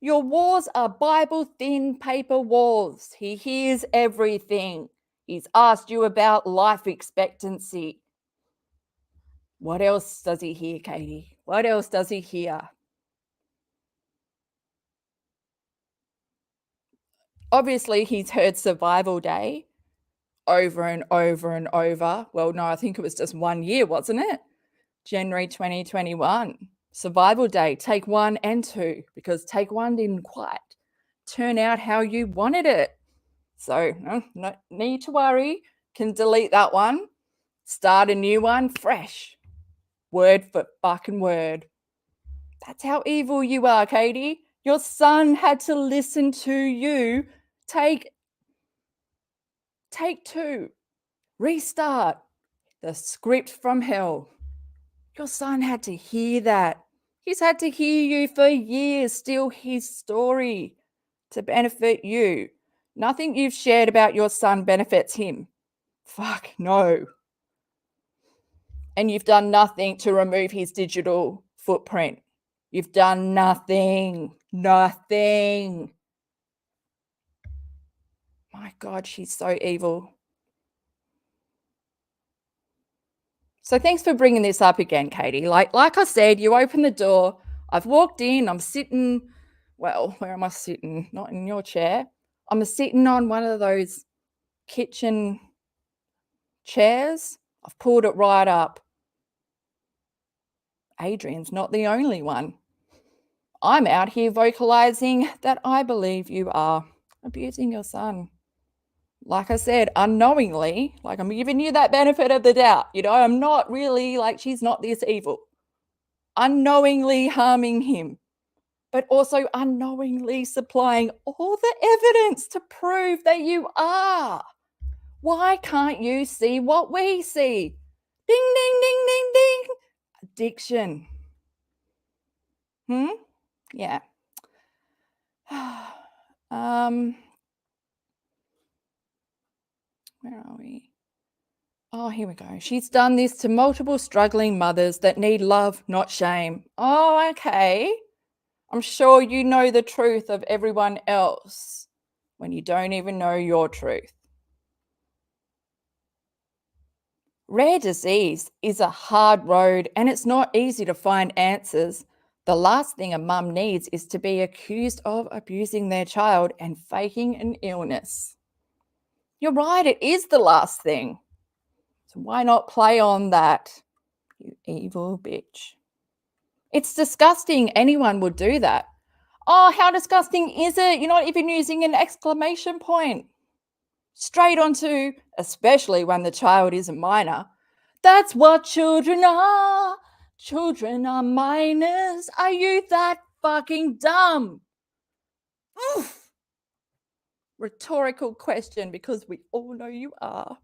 Your walls are Bible-thin paper walls. He hears everything. He's asked you about life expectancy. What else does he hear, Katie? What else does he hear? Obviously, he's heard Survival Day over and over and over. Well, no, I think it was just 1 year, wasn't it? January 2021. Survival Day, take 1 and 2, because take 1 didn't quite turn out how you wanted it. So no need to worry. Can delete that one. Start a new one fresh. Word for fucking word. That's how evil you are, Katie. Your son had to listen to you. Take 2. Restart. The script from hell. Your son had to hear that. He's had to hear you for years, steal his story to benefit you. Nothing you've shared about your son benefits him. Fuck no. And you've done nothing to remove his digital footprint. You've done nothing. Nothing. My God, she's so evil. So thanks for bringing this up again, Katie. Like I said, you opened the door. I've walked in. I'm sitting, well, where am I sitting? Not in your chair. I'm sitting on one of those kitchen chairs. I've pulled it right up. Adrian's not the only one. I'm out here vocalizing that I believe you are abusing your son. Like I said, unknowingly, like I'm giving you that benefit of the doubt. You know, I'm not really like, she's not this evil. Unknowingly harming him, but also unknowingly supplying all the evidence to prove that you are. Why can't you see what we see? Ding, ding, ding, ding, ding. Addiction. Yeah. Where are we? Oh, here we go. She's done this to multiple struggling mothers that need love, not shame. Oh, okay. I'm sure you know the truth of everyone else when you don't even know your truth. Rare disease is a hard road and it's not easy to find answers. The last thing a mum needs is to be accused of abusing their child and faking an illness. You're right, it is the last thing. So why not play on that, you evil bitch? It's disgusting. Anyone would do that. Oh, how disgusting is it? You're not even using an exclamation point. Straight onto, especially when the child is a minor. That's what children are. Children are minors. Are you that fucking dumb? Oof. Rhetorical question, because we all know you are.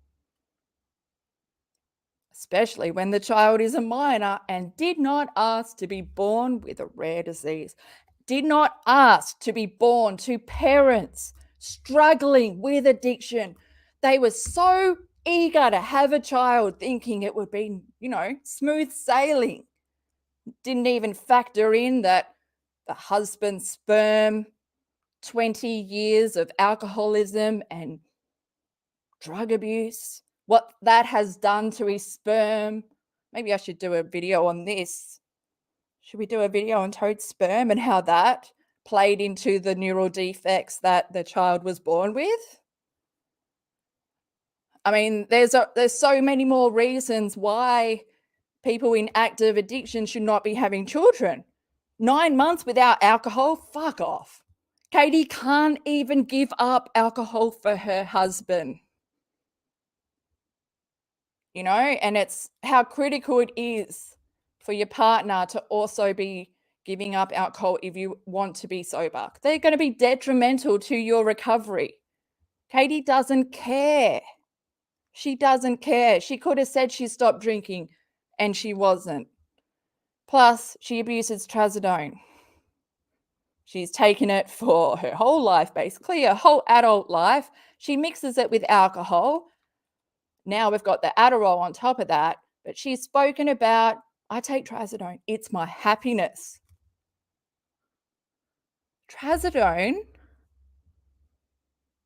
Especially when the child is a minor and did not ask to be born with a rare disease, did not ask to be born to parents struggling with addiction. They were so eager to have a child, thinking it would be, smooth sailing. Didn't even factor in that the husband's sperm, 20 years of alcoholism and drug abuse, what that has done to his sperm. Maybe I should do a video on this. Should we do a video on Toad's sperm and how that played into the neural defects that the child was born with? I mean, there's so many more reasons why people in active addiction should not be having children. 9 months without alcohol? Fuck off. Katie can't even give up alcohol for her husband. And it's how critical it is for your partner to also be giving up alcohol if you want to be sober. They're going to be detrimental to your recovery. Katie doesn't care. She doesn't care. She could have said she stopped drinking and she wasn't. Plus, she abuses trazodone. She's taken it for her whole life, basically, her whole adult life. She mixes it with alcohol. Now we've got the Adderall on top of that, but she's spoken about, I take trazodone. It's my happiness. Trazodone,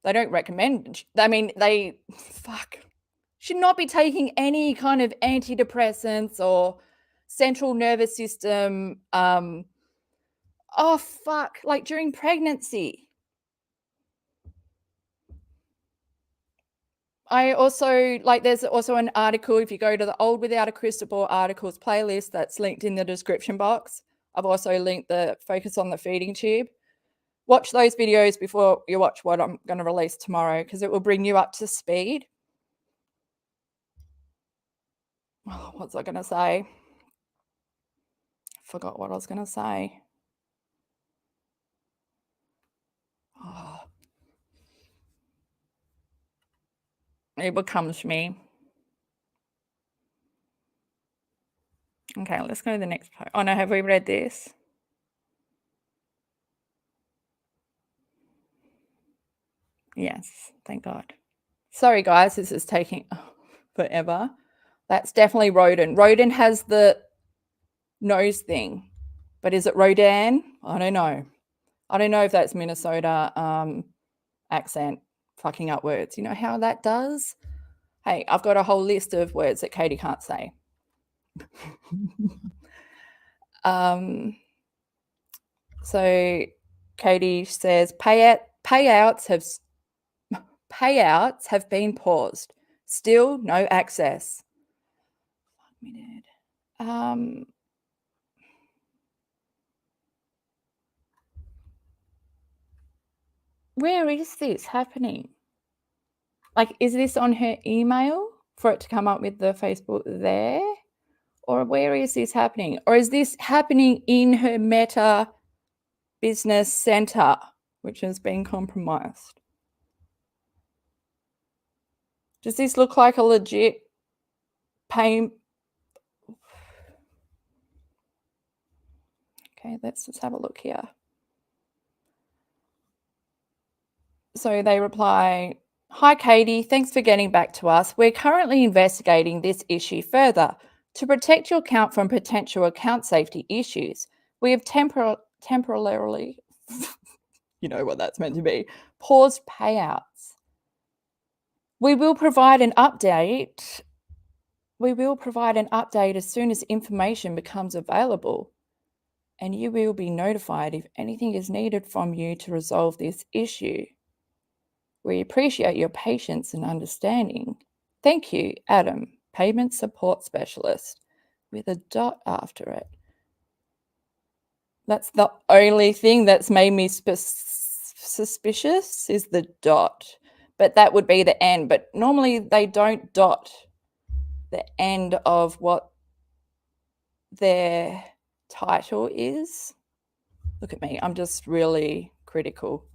they don't recommend, should not be taking any kind of antidepressants or central nervous system, like during pregnancy. There's also an article, if you go to the Old Without a Crystal Ball articles playlist that's linked in the description box. I've also linked the Focus on the Feeding Tube. Watch those videos before you watch what I'm going to release tomorrow, because it will bring you up to speed. Oh, what was I going to say? Forgot what I was going to say. Oh. It becomes me. Okay, let's go to the next post. Oh no, have we read this? Yes, thank God. Sorry guys, this is taking forever. That's definitely Roden. Roden has the nose thing, but is it Rodan? I don't know. I don't know if that's Minnesota accent fucking up words. You know how that does? Hey, I've got a whole list of words that Katie can't say. So Katie says payouts have been paused. Still no access. Fuck me, dude. Where is this happening? Like, is this on her email for it to come up with the Facebook there? Or where is this happening? Or is this happening in her Meta Business Center, which has been compromised? Does this look like a legit Okay, let's just have a look here. So they reply, "Hi, Katie. Thanks for getting back to us. We're currently investigating this issue further. To protect your account from potential account safety issues, we have temporarily, you know what that's meant to be, paused payouts. We will provide an update. As soon as information becomes available, and you will be notified if anything is needed from you to resolve this issue. We appreciate your patience and understanding. Thank you, Adam, Payment Support Specialist," with a dot after it. That's the only thing that's made me suspicious is the dot. But that would be the end. But normally they don't dot the end of what their title is. Look at me. I'm just really critical.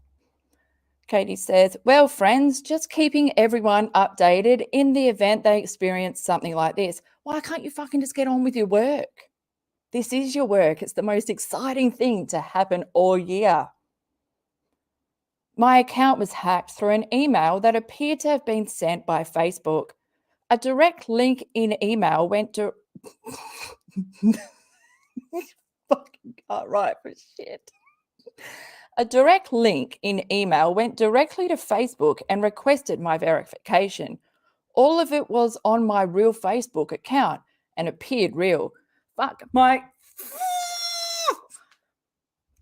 Katie says, "Well, friends, just keeping everyone updated in the event they experience something like this. Why can't you fucking just get on with your work? This is your work. It's the most exciting thing to happen all year. My account was hacked through an email that appeared to have been sent by Facebook. A direct link in email went to..." Fucking can't write for shit. "A direct link in email went directly to Facebook and requested my verification. All of it was on my real Facebook account and appeared real." Fuck my...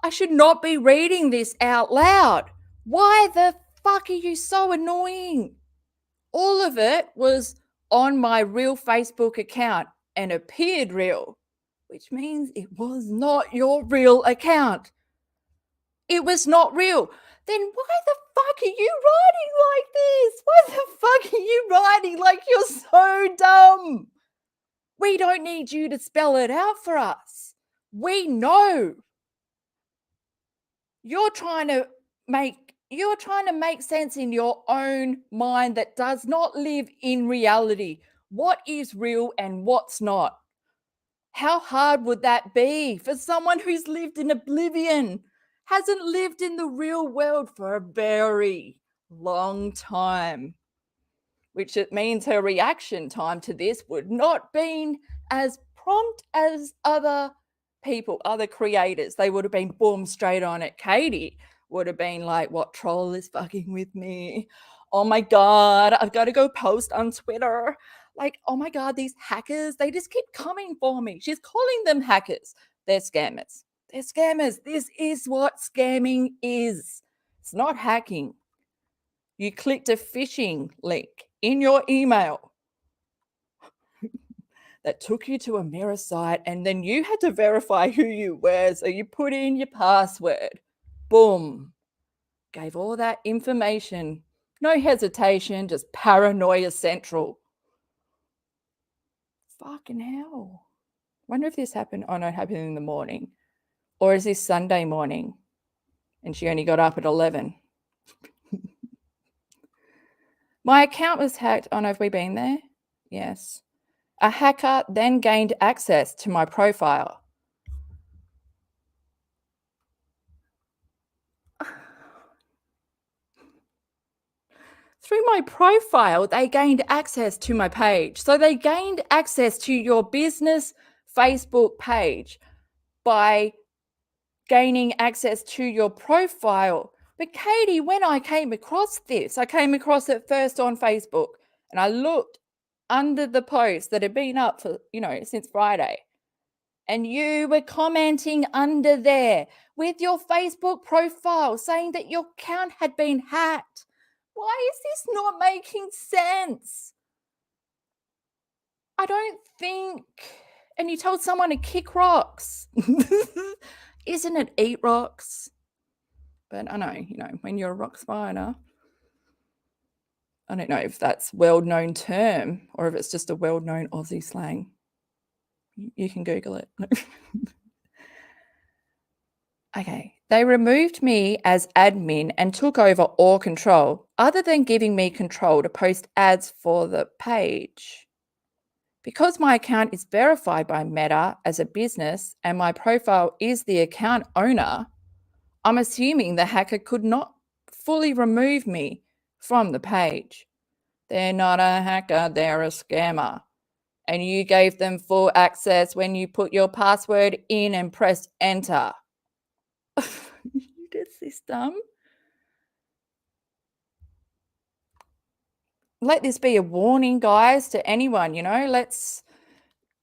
I should not be reading this out loud. Why the fuck are you so annoying? All of it was on my real Facebook account and appeared real, which means it was not your real account. It was not real. Then why the fuck are you writing like this? Why the fuck are you writing like you're so dumb? We don't need you to spell it out for us. We know. You're trying to make sense in your own mind that does not live in reality. What is real and what's not? How hard would that be for someone who's lived in oblivion, hasn't lived in the real world for a very long time? Which it means her reaction time to this would not been as prompt as other people, other creators. They would have been boom, straight on it. Katie would have been like, "What troll is fucking with me? Oh my God, I've got to go post on Twitter. Like, oh my God, these hackers, they just keep coming for me." She's calling them hackers. They're scammers. They're scammers. This is what scamming is. It's not hacking. You clicked a phishing link in your email that took you to a mirror site, and then you had to verify who you were. So you put in your password. Boom. Gave all that information. No hesitation, just paranoia central. Fucking hell. Wonder if this happened. Oh no, it happened in the morning. Or is this Sunday morning? And she only got up at 11. My account was hacked. Oh no, have we been there? Yes. A hacker then gained access to my profile. Through my profile, they gained access to my page. So they gained access to your business Facebook page by gaining access to your profile. But Katie, when I came across this, I came across it first on Facebook, and I looked under the post that had been up for, since Friday. And you were commenting under there with your Facebook profile saying that your account had been hacked. Why is this not making sense? I don't think... And you told someone to kick rocks. Isn't it eat rocks? But I know, when you're a rock spider, I don't know if that's a well-known term or if it's just a well-known Aussie slang. You can Google it. Okay. They removed me as admin and took over all control, other than giving me control to post ads for the page. Because my account is verified by Meta as a business and my profile is the account owner, I'm assuming the hacker could not fully remove me from the page. They're not a hacker, they're a scammer. And you gave them full access when you put your password in and pressed enter. This system. Let this be a warning, guys, to anyone, let's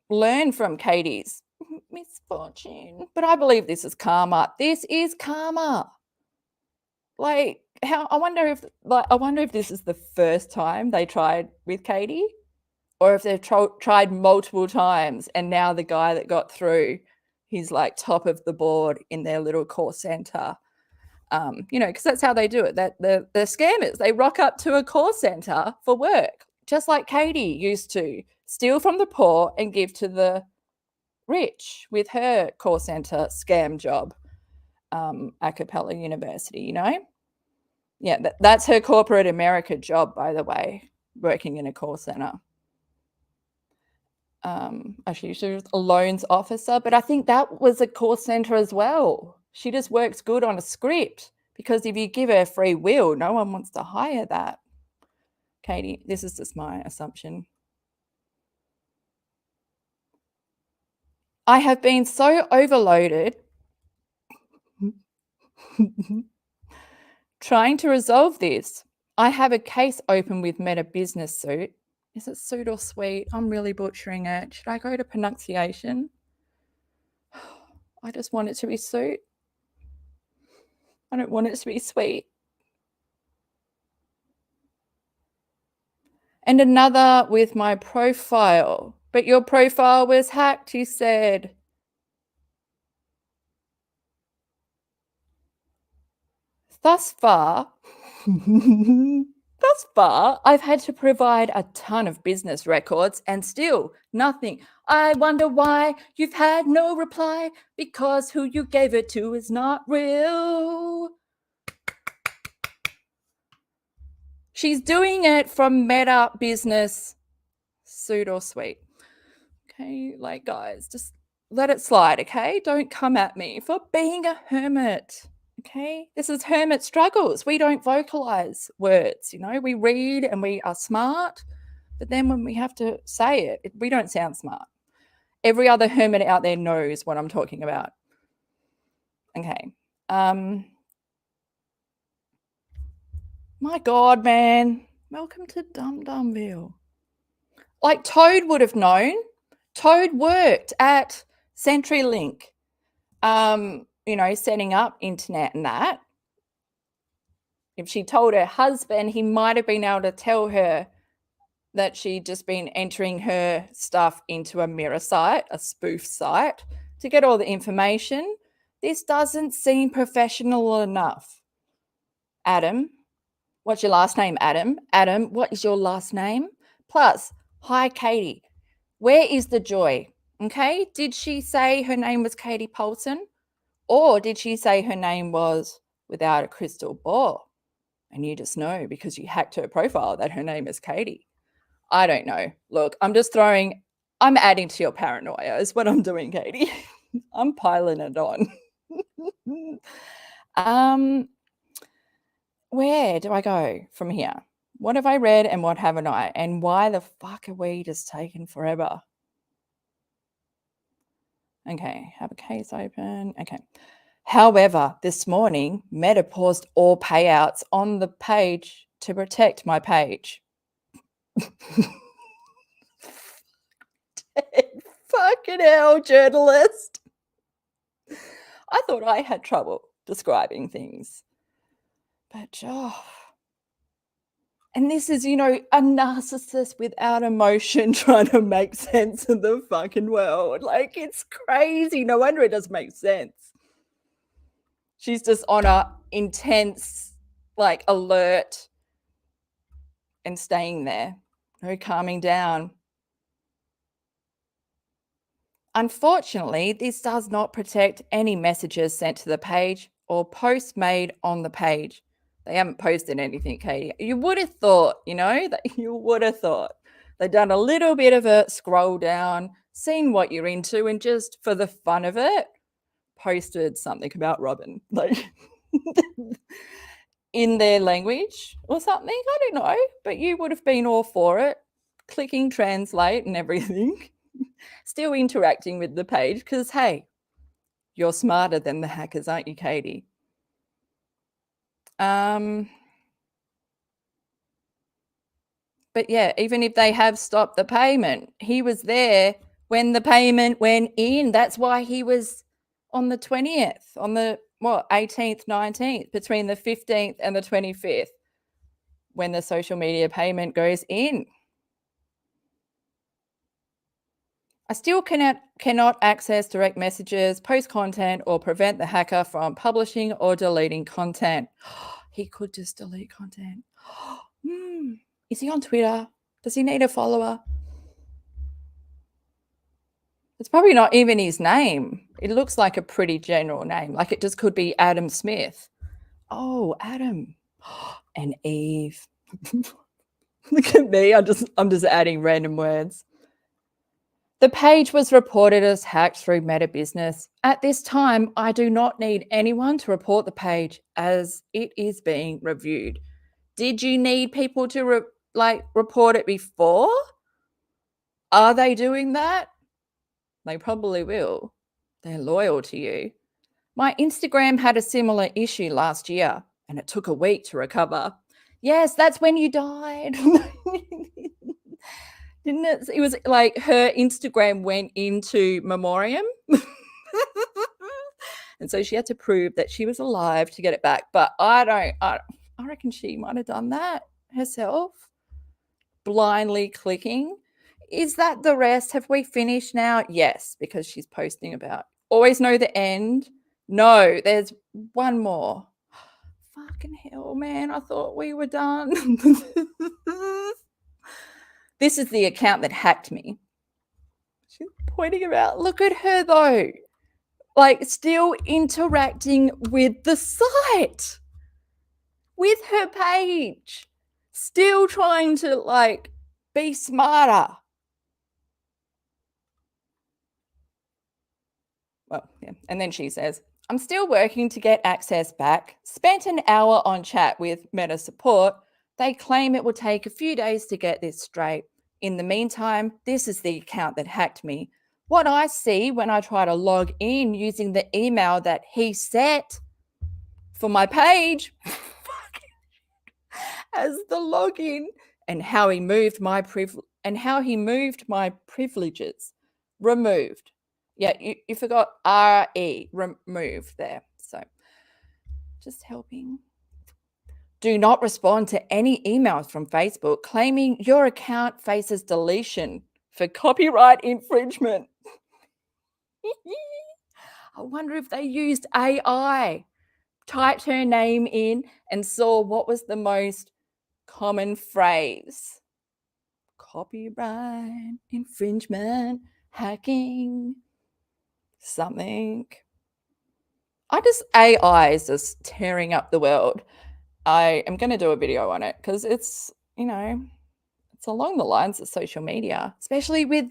learn from Katie's misfortune. But I believe this is karma. This is karma. I wonder if this is the first time they tried with Katie, or if they've tried multiple times and now the guy that got through, he's like top of the board in their little call center. Because that's how they do it. That the scammers, they rock up to a call center for work, just like Katie used to steal from the poor and give to the rich with her call center scam job, a cappella university, Yeah, that's her corporate America job, by the way, working in a call center. Actually, she was a loans officer, but I think that was a call center as well. She just works good on a script, because if you give her free will, no one wants to hire that. Katie, this is just my assumption. I have been so overloaded trying to resolve this. I have a case open with Meta Business Suit. Is it suit or suite? I'm really butchering it. Should I go to pronunciation? I just want it to be suit. I don't want it to be sweet. And another with my profile. But your profile was hacked, he said. Thus far, I've had to provide a ton of business records and still nothing. I wonder why you've had no reply, because who you gave it to is not real. She's doing it from Meta Business Suit or Suite. Okay, guys, just let it slide, okay? Don't come at me for being a hermit. Okay, this is hermit struggles. We don't vocalize words, we read and we are smart, but then when we have to say it, we don't sound smart. Every other hermit out there knows what I'm talking about. Okay. My God, man. Welcome to Dum Dumville. Toad would have known. Toad worked at CenturyLink, setting up internet and that. If she told her husband, he might have been able to tell her that she'd just been entering her stuff into a mirror site, a spoof site, to get all the information. This doesn't seem professional enough. Adam, what's your last name, Adam? Adam, what is your last name? Plus, hi, Katie. Where is the joy? Okay, did she say her name was Katie Polson? Or did she say her name was without a crystal ball? And you just know because you hacked her profile that her name is Katie. I don't know. Look, I'm adding to your paranoia is what I'm doing, Katie. I'm piling it on. Where do I go from here? What have I read and what haven't I? And why the fuck are we just taking forever? Okay, have a case open. Okay. However, this morning, Meta paused all payouts on the page to protect my page. Fucking hell, journalist. I thought I had trouble describing things. But, and this is, a narcissist without emotion trying to make sense of the fucking world. It's crazy. No wonder it doesn't make sense. She's just on a intense, alert and staying there. No calming down. Unfortunately, this does not protect any messages sent to the page or posts made on the page. They haven't posted anything, Katie. You would have thought, that you would have thought They've done a little bit of a scroll down, seen what you're into, and just for the fun of it, posted something about Robin, like in their language or something. I don't know, but you would have been all for it, clicking translate and everything, still interacting with the page because, hey, you're smarter than the hackers, aren't you, Katie? But yeah, even if they have stopped the payment, he was there when the payment went in. That's why he was on the 20th, on the 18th, 19th, between the 15th and the 25th, when the social media payment goes in. I still cannot access direct messages, post content, or prevent the hacker from publishing or deleting content. He could just delete content. Is he on Twitter? Does he need a follower? It's probably not even his name. It looks like a pretty general name. Like it just could be Adam Smith. Oh, Adam and Eve. Look at me. I'm just adding random words. The page was reported as hacked through Meta Business. At this time, I do not need anyone to report the page as it is being reviewed. Did you need people to report it before? Are they doing that? They probably will. They're loyal to you. My Instagram had a similar issue last year and it took a week to recover. Yes, that's when you died. Didn't it? It was like her Instagram went into memoriam. And so she had to prove that she was alive to get it back. But I reckon she might have done that herself, blindly clicking. Is that the rest? Have we finished now? Yes, because she's posting about always know the end. No, there's one more. Fucking hell, man. I thought we were done. This is the account that hacked me. She's pointing about. Look at her, though. Like, still interacting with the site, with her page. Still trying to, like, be smarter. Well, yeah. And then she says, I'm still working to get access back. Spent an hour on chat with Meta support. They claim it will take a few days to get this straight. In the meantime, this is the account that hacked me. What I see when I try to log in using the email that he set for my page as the login, and how he moved my privileges. Removed. Yeah, you forgot RE, remove there. So just helping. Do not respond to any emails from Facebook claiming your account faces deletion for copyright infringement. I wonder if they used AI, typed her name in and saw what was the most common phrase. Copyright infringement, hacking, something. AI is just tearing up the world. I am going to do a video on it because it's, it's along the lines of social media, especially with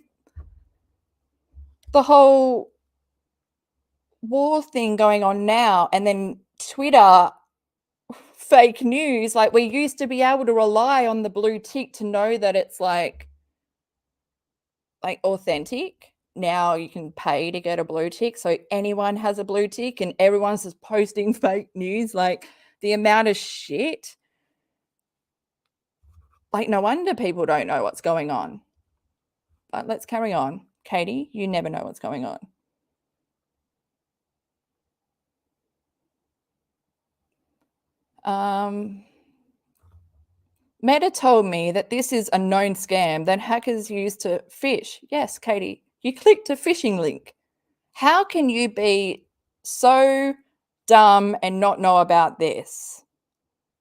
the whole war thing going on now, and then Twitter fake news. Like, we used to be able to rely on the blue tick to know that it's like authentic. Now you can pay to get a blue tick, so anyone has a blue tick and everyone's just posting fake news. Like, the amount of shit, like, no wonder people don't know what's going on. But let's carry on. Katie, you never know what's going on. Meta told me that this is a known scam that hackers use to phish. Yes, Katie, you clicked a phishing link. How can you be so dumb and not know about this?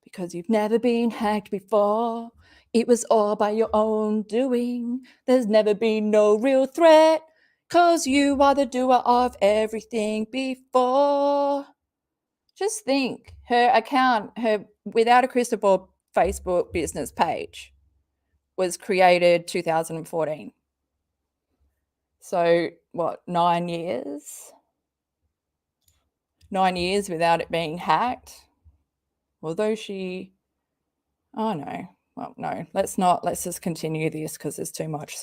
Because you've never been hacked before. It was all by your own doing. There's never been no real threat, because you are the doer of everything before. Just think, her account, her Without a Crystal Ball Facebook business page, was created 2014. So what, 9 years? 9 years without it being hacked. Although she, oh no, well, no, let's just continue this because there's too much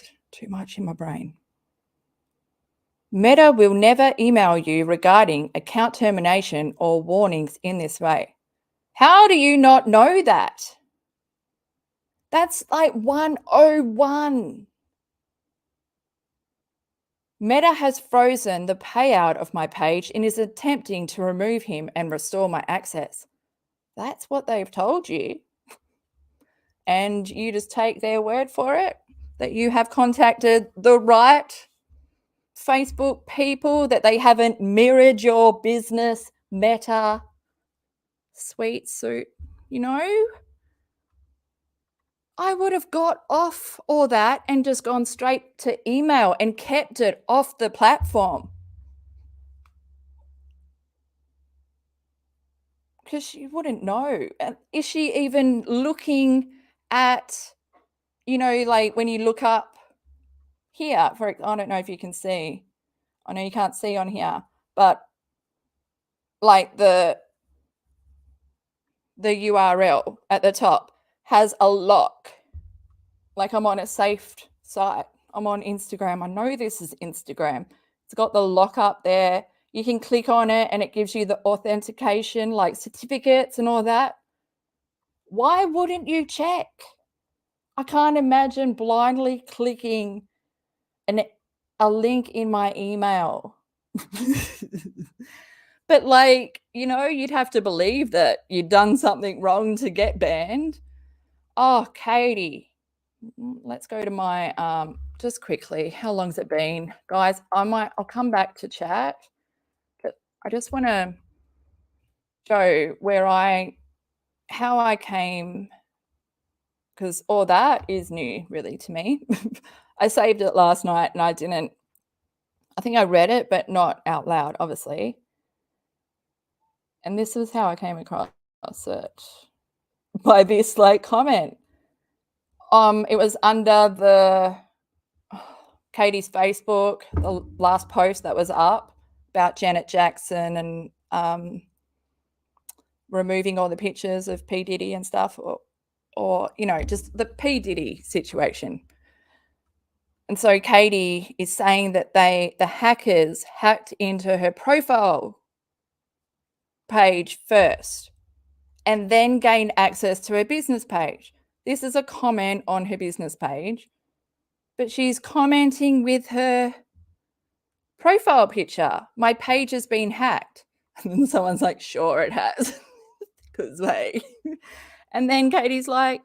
in my brain. Meta will never email you regarding account termination or warnings in this way. How do you not know that? That's like 101. Meta has frozen the payout of my page and is attempting to remove him and restore my access. That's what they've told you. And you just take their word for it, that you have contacted the right Facebook people, that they haven't mirrored your business Meta sweet suit, you know? I would have got off all that and just gone straight to email and kept it off the platform. Because you wouldn't know. Is she even looking at, you know, like when you look up here, I don't know if you can see. I know you can't see on here, but like the URL at the top has a lock. Like I'm on a safe site. I'm on Instagram. I know this is Instagram. It's got the lock up there. You can click on it and it gives you the authentication, like certificates and all that. Why wouldn't you check? I can't imagine blindly clicking a link in my email. But like, you know, you'd have to believe that you'd done something wrong to get banned. Oh, Katie. Let's go to my, just quickly, how long's it been? Guys, I'll come back to chat, but I just want to show how I came, because all that is new really to me. I saved it last night and I think I read it, but not out loud, obviously. And this is how I came across it, by this like comment. It was under Katie's Facebook, the last post that was up about Janet Jackson and removing all the pictures of P. Diddy and stuff, or you know, just the P. Diddy situation. And so Katie is saying that the hackers hacked into her profile page first and then gained access to her business page. This is a comment on her business page, but she's commenting with her profile picture. My page has been hacked. And then someone's like, sure it has. Because and then Katie's like,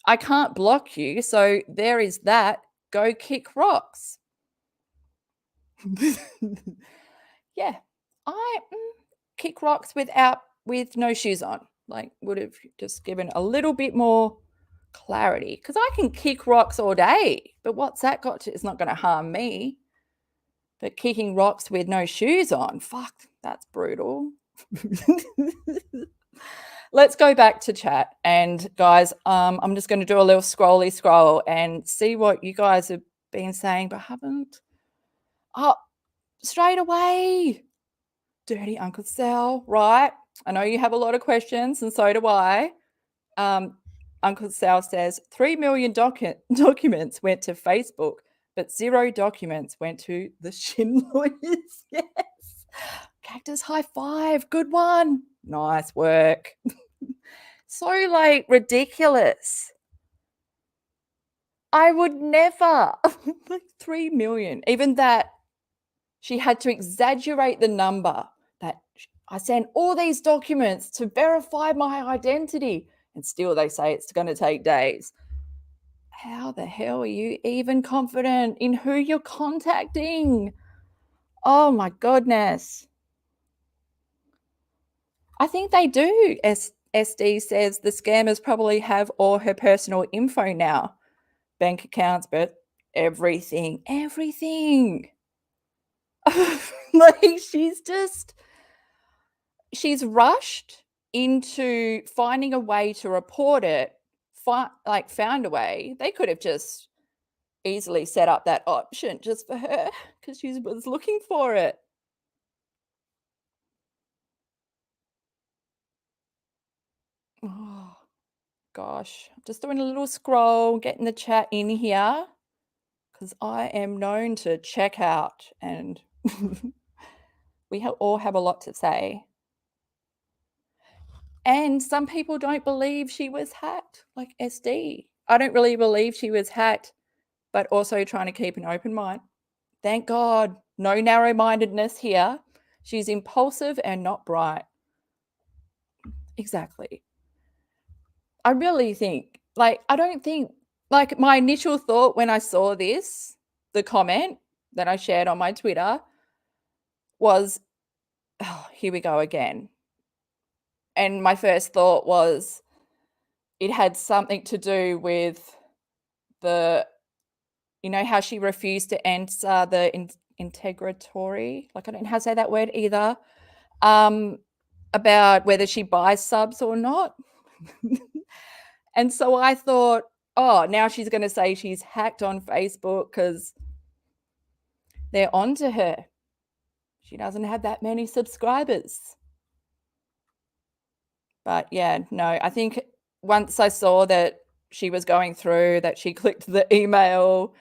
I can't block you. So there is that. Go kick rocks. Yeah. I kick rocks with no shoes on. Like, would have just given a little bit more clarity, because I can kick rocks all day, but what's that got to? It's not going to harm me. But kicking rocks with no shoes on, fuck, that's brutal. Let's go back to chat. And guys, I'm just going to do a little scroll and see what you guys have been saying but haven't. Oh, straight away. Dirty Uncle Sal, right? I know you have a lot of questions, and so do I. Uncle Sal says 3 million documents went to Facebook, but 0 documents went to the Shin lawyers. Yes. Cactus, high five. Good one. Nice work. So like ridiculous. I would never. Like 3 million. Even that she had to exaggerate the number, that I sent all these documents to verify my identity, and still they say it's going to take days. How the hell are you even confident in who you're contacting? Oh my goodness. I think they do. SD says the scammers probably have all her personal info now. Bank accounts, but everything. Like she's rushed into finding a way to report it found a way. They could have just easily set up that option just for her because she was looking for it. Oh, gosh. Just doing a little scroll, getting the chat in here because I am known to check out and we all have a lot to say. And some people don't believe she was hacked, like SD. I don't really believe she was hacked, but also trying to keep an open mind. Thank God, no narrow-mindedness here. She's impulsive and not bright. Exactly. I really think, I don't think, my initial thought when I saw this, the comment that I shared on my Twitter was, oh, here we go again. And my first thought was it had something to do with how she refused to answer the integratory, I don't know how to say that word either, about whether she buys subs or not. And so I thought, oh, now she's going to say she's hacked on Facebook because they're onto her. She doesn't have that many subscribers. But yeah, no, I think once I saw that she was going through, that she clicked the email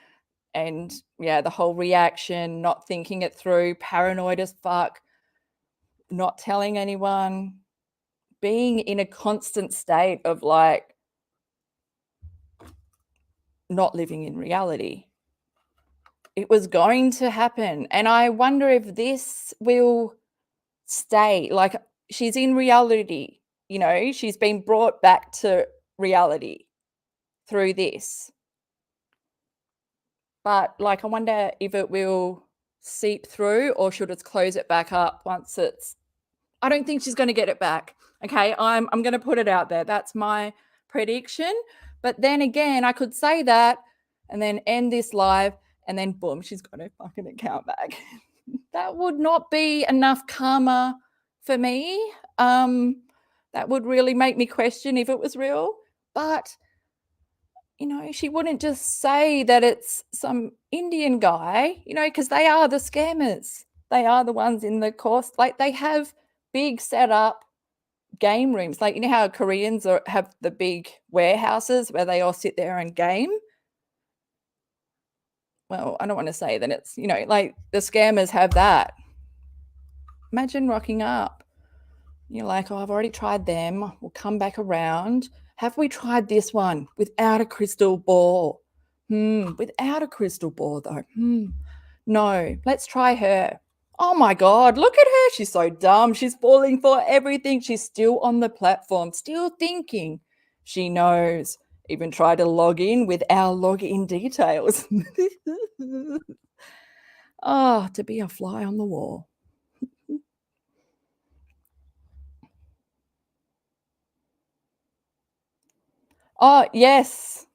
and yeah, the whole reaction, not thinking it through, paranoid as fuck, not telling anyone, being in a constant state of not living in reality. It was going to happen. And I wonder if this will stay. She's in reality, she's been brought back to reality through this. But I wonder if it will seep through or she'll just close it back up once I don't think she's going to get it back. Okay, I'm going to put it out there. That's my prediction. But then again, I could say that and then end this live and then boom, she's got her fucking account back. That would not be enough karma for me. That would really make me question if it was real. But, she wouldn't just say that it's some Indian guy, because they are the scammers. They are the ones in the course. They have big setup game rooms. How Koreans have the big warehouses where they all sit there and game? Well, I don't want to say that it's, the scammers have that. Imagine rocking up. You're like, oh, I've already tried them. We'll come back around. Have we tried this one without a crystal ball? Without a crystal ball, though. No, let's try her. Oh my God, look at her. She's so dumb. She's falling for everything. She's still on the platform, still thinking she knows. Even try to log in with our login details. Oh, to be a fly on the wall. Oh, yes.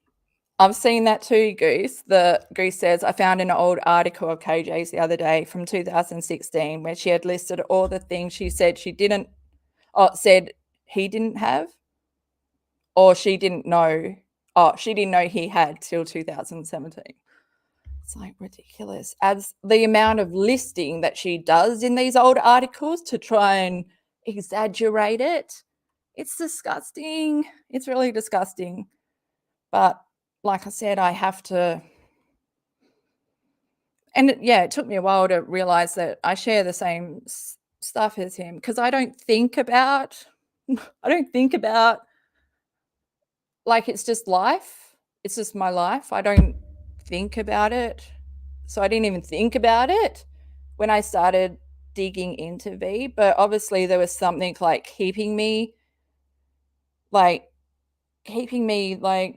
I've seen that too, Goose. The Goose says, I found an old article of KJ's the other day from 2016 where she had listed all the things she said said he didn't have, or she didn't know. Oh, she didn't know he had till 2017. It's ridiculous. As the amount of listing that she does in these old articles to try and exaggerate it, it's disgusting. It's really disgusting. But like I said, I have to. And it took me a while to realize that I share the same stuff as him because I don't think about it's just life. It's just my life. I don't think about it. So I didn't even think about it when I started digging into V. But obviously there was something keeping me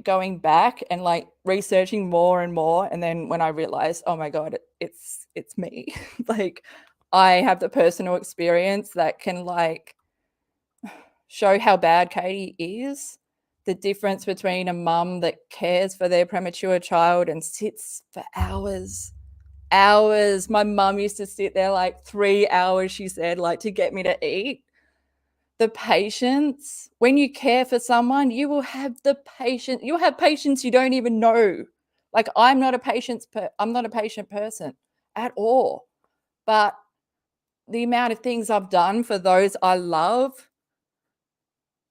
going back and researching more and more. And then when I realized, oh my God, it's me. I have the personal experience that can show how bad Katie is. The difference between a mum that cares for their premature child and sits for hours. My mum used to sit there 3 hours, she said, to get me to eat. the patience. When you care for someone, you will have the patience. You'll have patience you don't even know. Like, I'm not a patient person at all. But the amount of things I've done for those I love,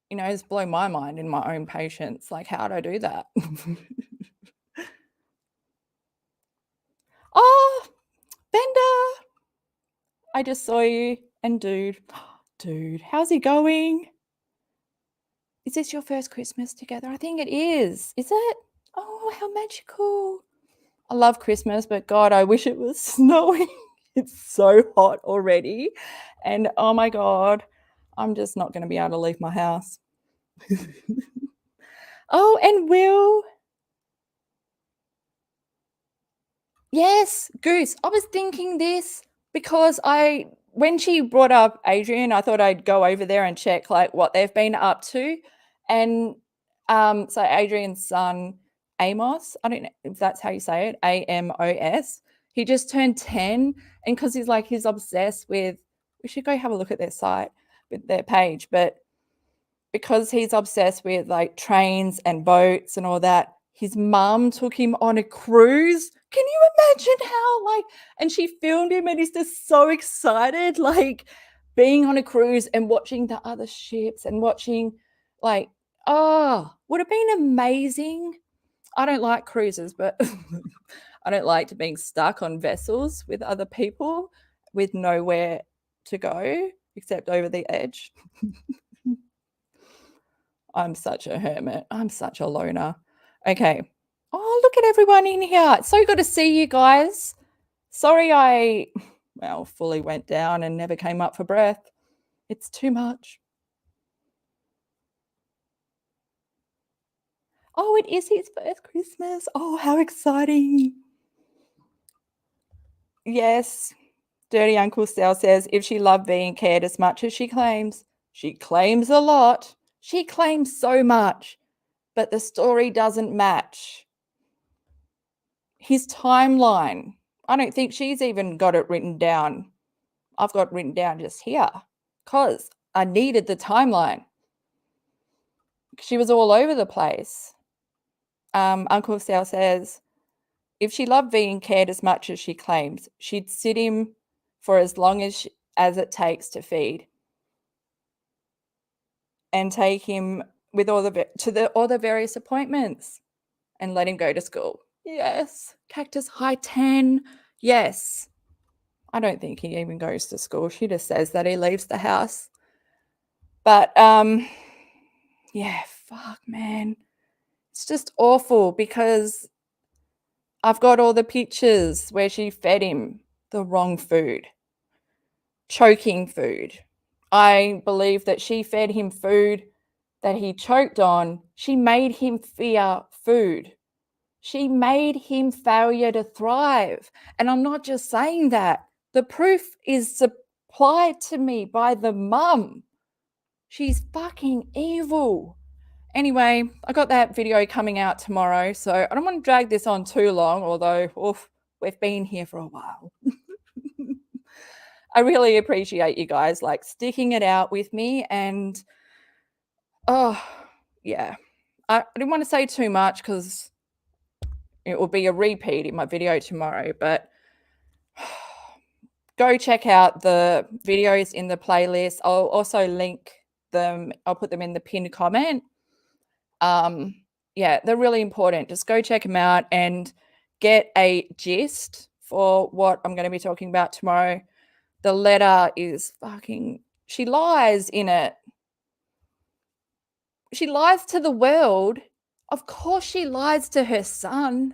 it's blown my mind in my own patience. Like, how'd I do that? Oh, Bender, I just saw you. And dude, how's he going? Is this your first Christmas together? I think it is. Is it? Oh, how magical. I love Christmas, but God, I wish it was snowing. It's so hot already. And oh my God, I'm just not going to be able to leave my house. Oh, and Will. Yes, Goose. I was thinking this because when she brought up Adrian, I thought I'd go over there and check like what they've been up to. And so Adrian's son, Amos, I don't know if that's how you say it, Amos, he just turned 10. And because he's obsessed with, we should go have a look at their site, with their page, but because he's obsessed with like trains and boats and all that, his mum took him on a cruise. Can you imagine how and she filmed him and he's just so excited, like being on a cruise and watching the other ships and watching would have been amazing. I don't like cruises, but I don't like being stuck on vessels with other people with nowhere to go except over the edge. I'm such a hermit. I'm such a loner. Okay. Oh, look at everyone in here. It's so good to see you guys. Sorry I, fully went down and never came up for breath. It's too much. Oh, it is his first Christmas. Oh, how exciting. Yes. Dirty Uncle Sal says, if she loved being cared as much as she claims a lot. She claims so much, but the story doesn't match. His timeline, I don't think she's even got it written down. I've got written down just here because I needed the timeline. She was all over the place. Uncle Sal says, if she loved being cared as much as she claims, she'd sit him for as long as it takes to feed and take him with all the various appointments and let him go to school. Yes. Cactus high 10. Yes. I don't think he even goes to school. She just says that he leaves the house. But yeah, fuck, man. It's just awful because I've got all the pictures where she fed him the wrong food, choking food. I believe that she fed him food that he choked on. She made him fear food. She made him failure to thrive. And I'm not just saying that. The proof is supplied to me by the mum. She's fucking evil. Anyway, I got that video coming out tomorrow, so I don't want to drag this on too long, although we've been here for a while. I really appreciate you guys sticking it out with me, and yeah. I didn't want to say too much because it will be a repeat in my video tomorrow, but go check out the videos in the playlist. I'll also link them. I'll put them in the pinned comment. Yeah, they're really important. Just go check them out and get a gist for what I'm going to be talking about tomorrow. The letter is fucking, she lies in it. She lies to the world. Of course she lies to her son.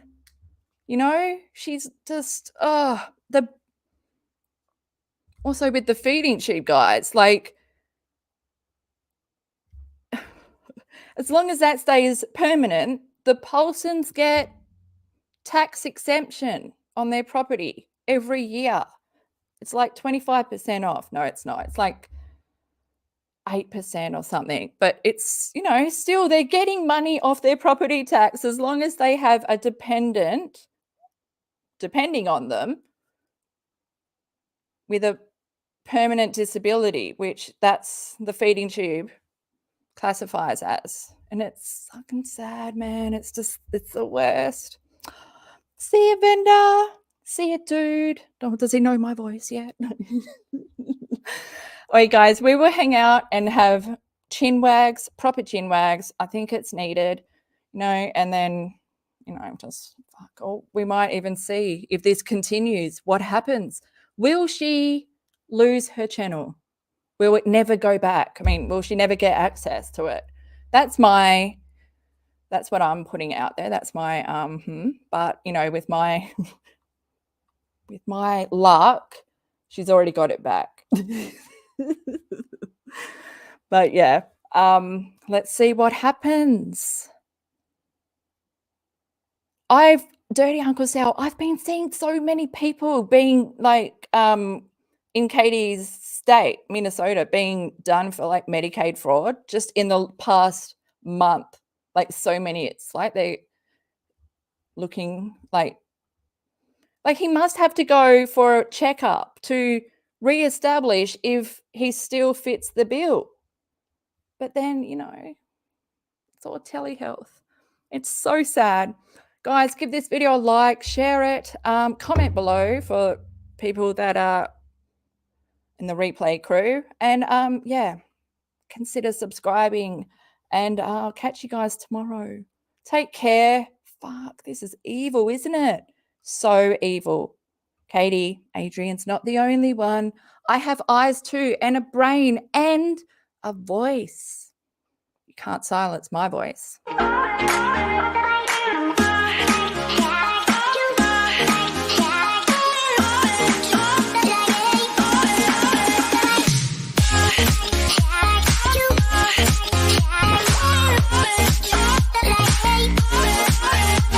She's just, also with the feeding tube, guys, as long as that stays permanent, the Paulsons get tax exemption on their property every year. It's 25% off. No, it's not. It's 8% or something. But it's, still they're getting money off their property tax as long as they have a depending on them with a permanent disability, which that's the feeding tube classifies as. And it's fucking sad, man. It's the worst. See you, Vendor. See you, dude. Oh, does he know my voice yet? Oi, guys, we will hang out and have chin wags, proper chin wags. I think it's needed, and then, just fuck. Oh, we might even see if this continues, what happens. Will she lose her channel? Will it never go back? I mean, will she never get access to it? That's what I'm putting out there. That's my but with my with my luck, she's already got it back. But yeah, let's see what happens. Dirty Uncle Sal, I've been seeing so many people being like in Katie's state, Minnesota, being done for like Medicaid fraud just in the past month. Like so many, it's like they looking like he must have to go for a checkup to reestablish if he still fits the bill. But then, it's all telehealth. It's so sad. Guys, give this video a like, share it, comment below for people that are in the replay crew. And yeah, consider subscribing. And I'll catch you guys tomorrow. Take care. Fuck, this is evil, isn't it? So evil. Katie, Adrian's not the only one. I have eyes too, and a brain, and a voice. You can't silence my voice.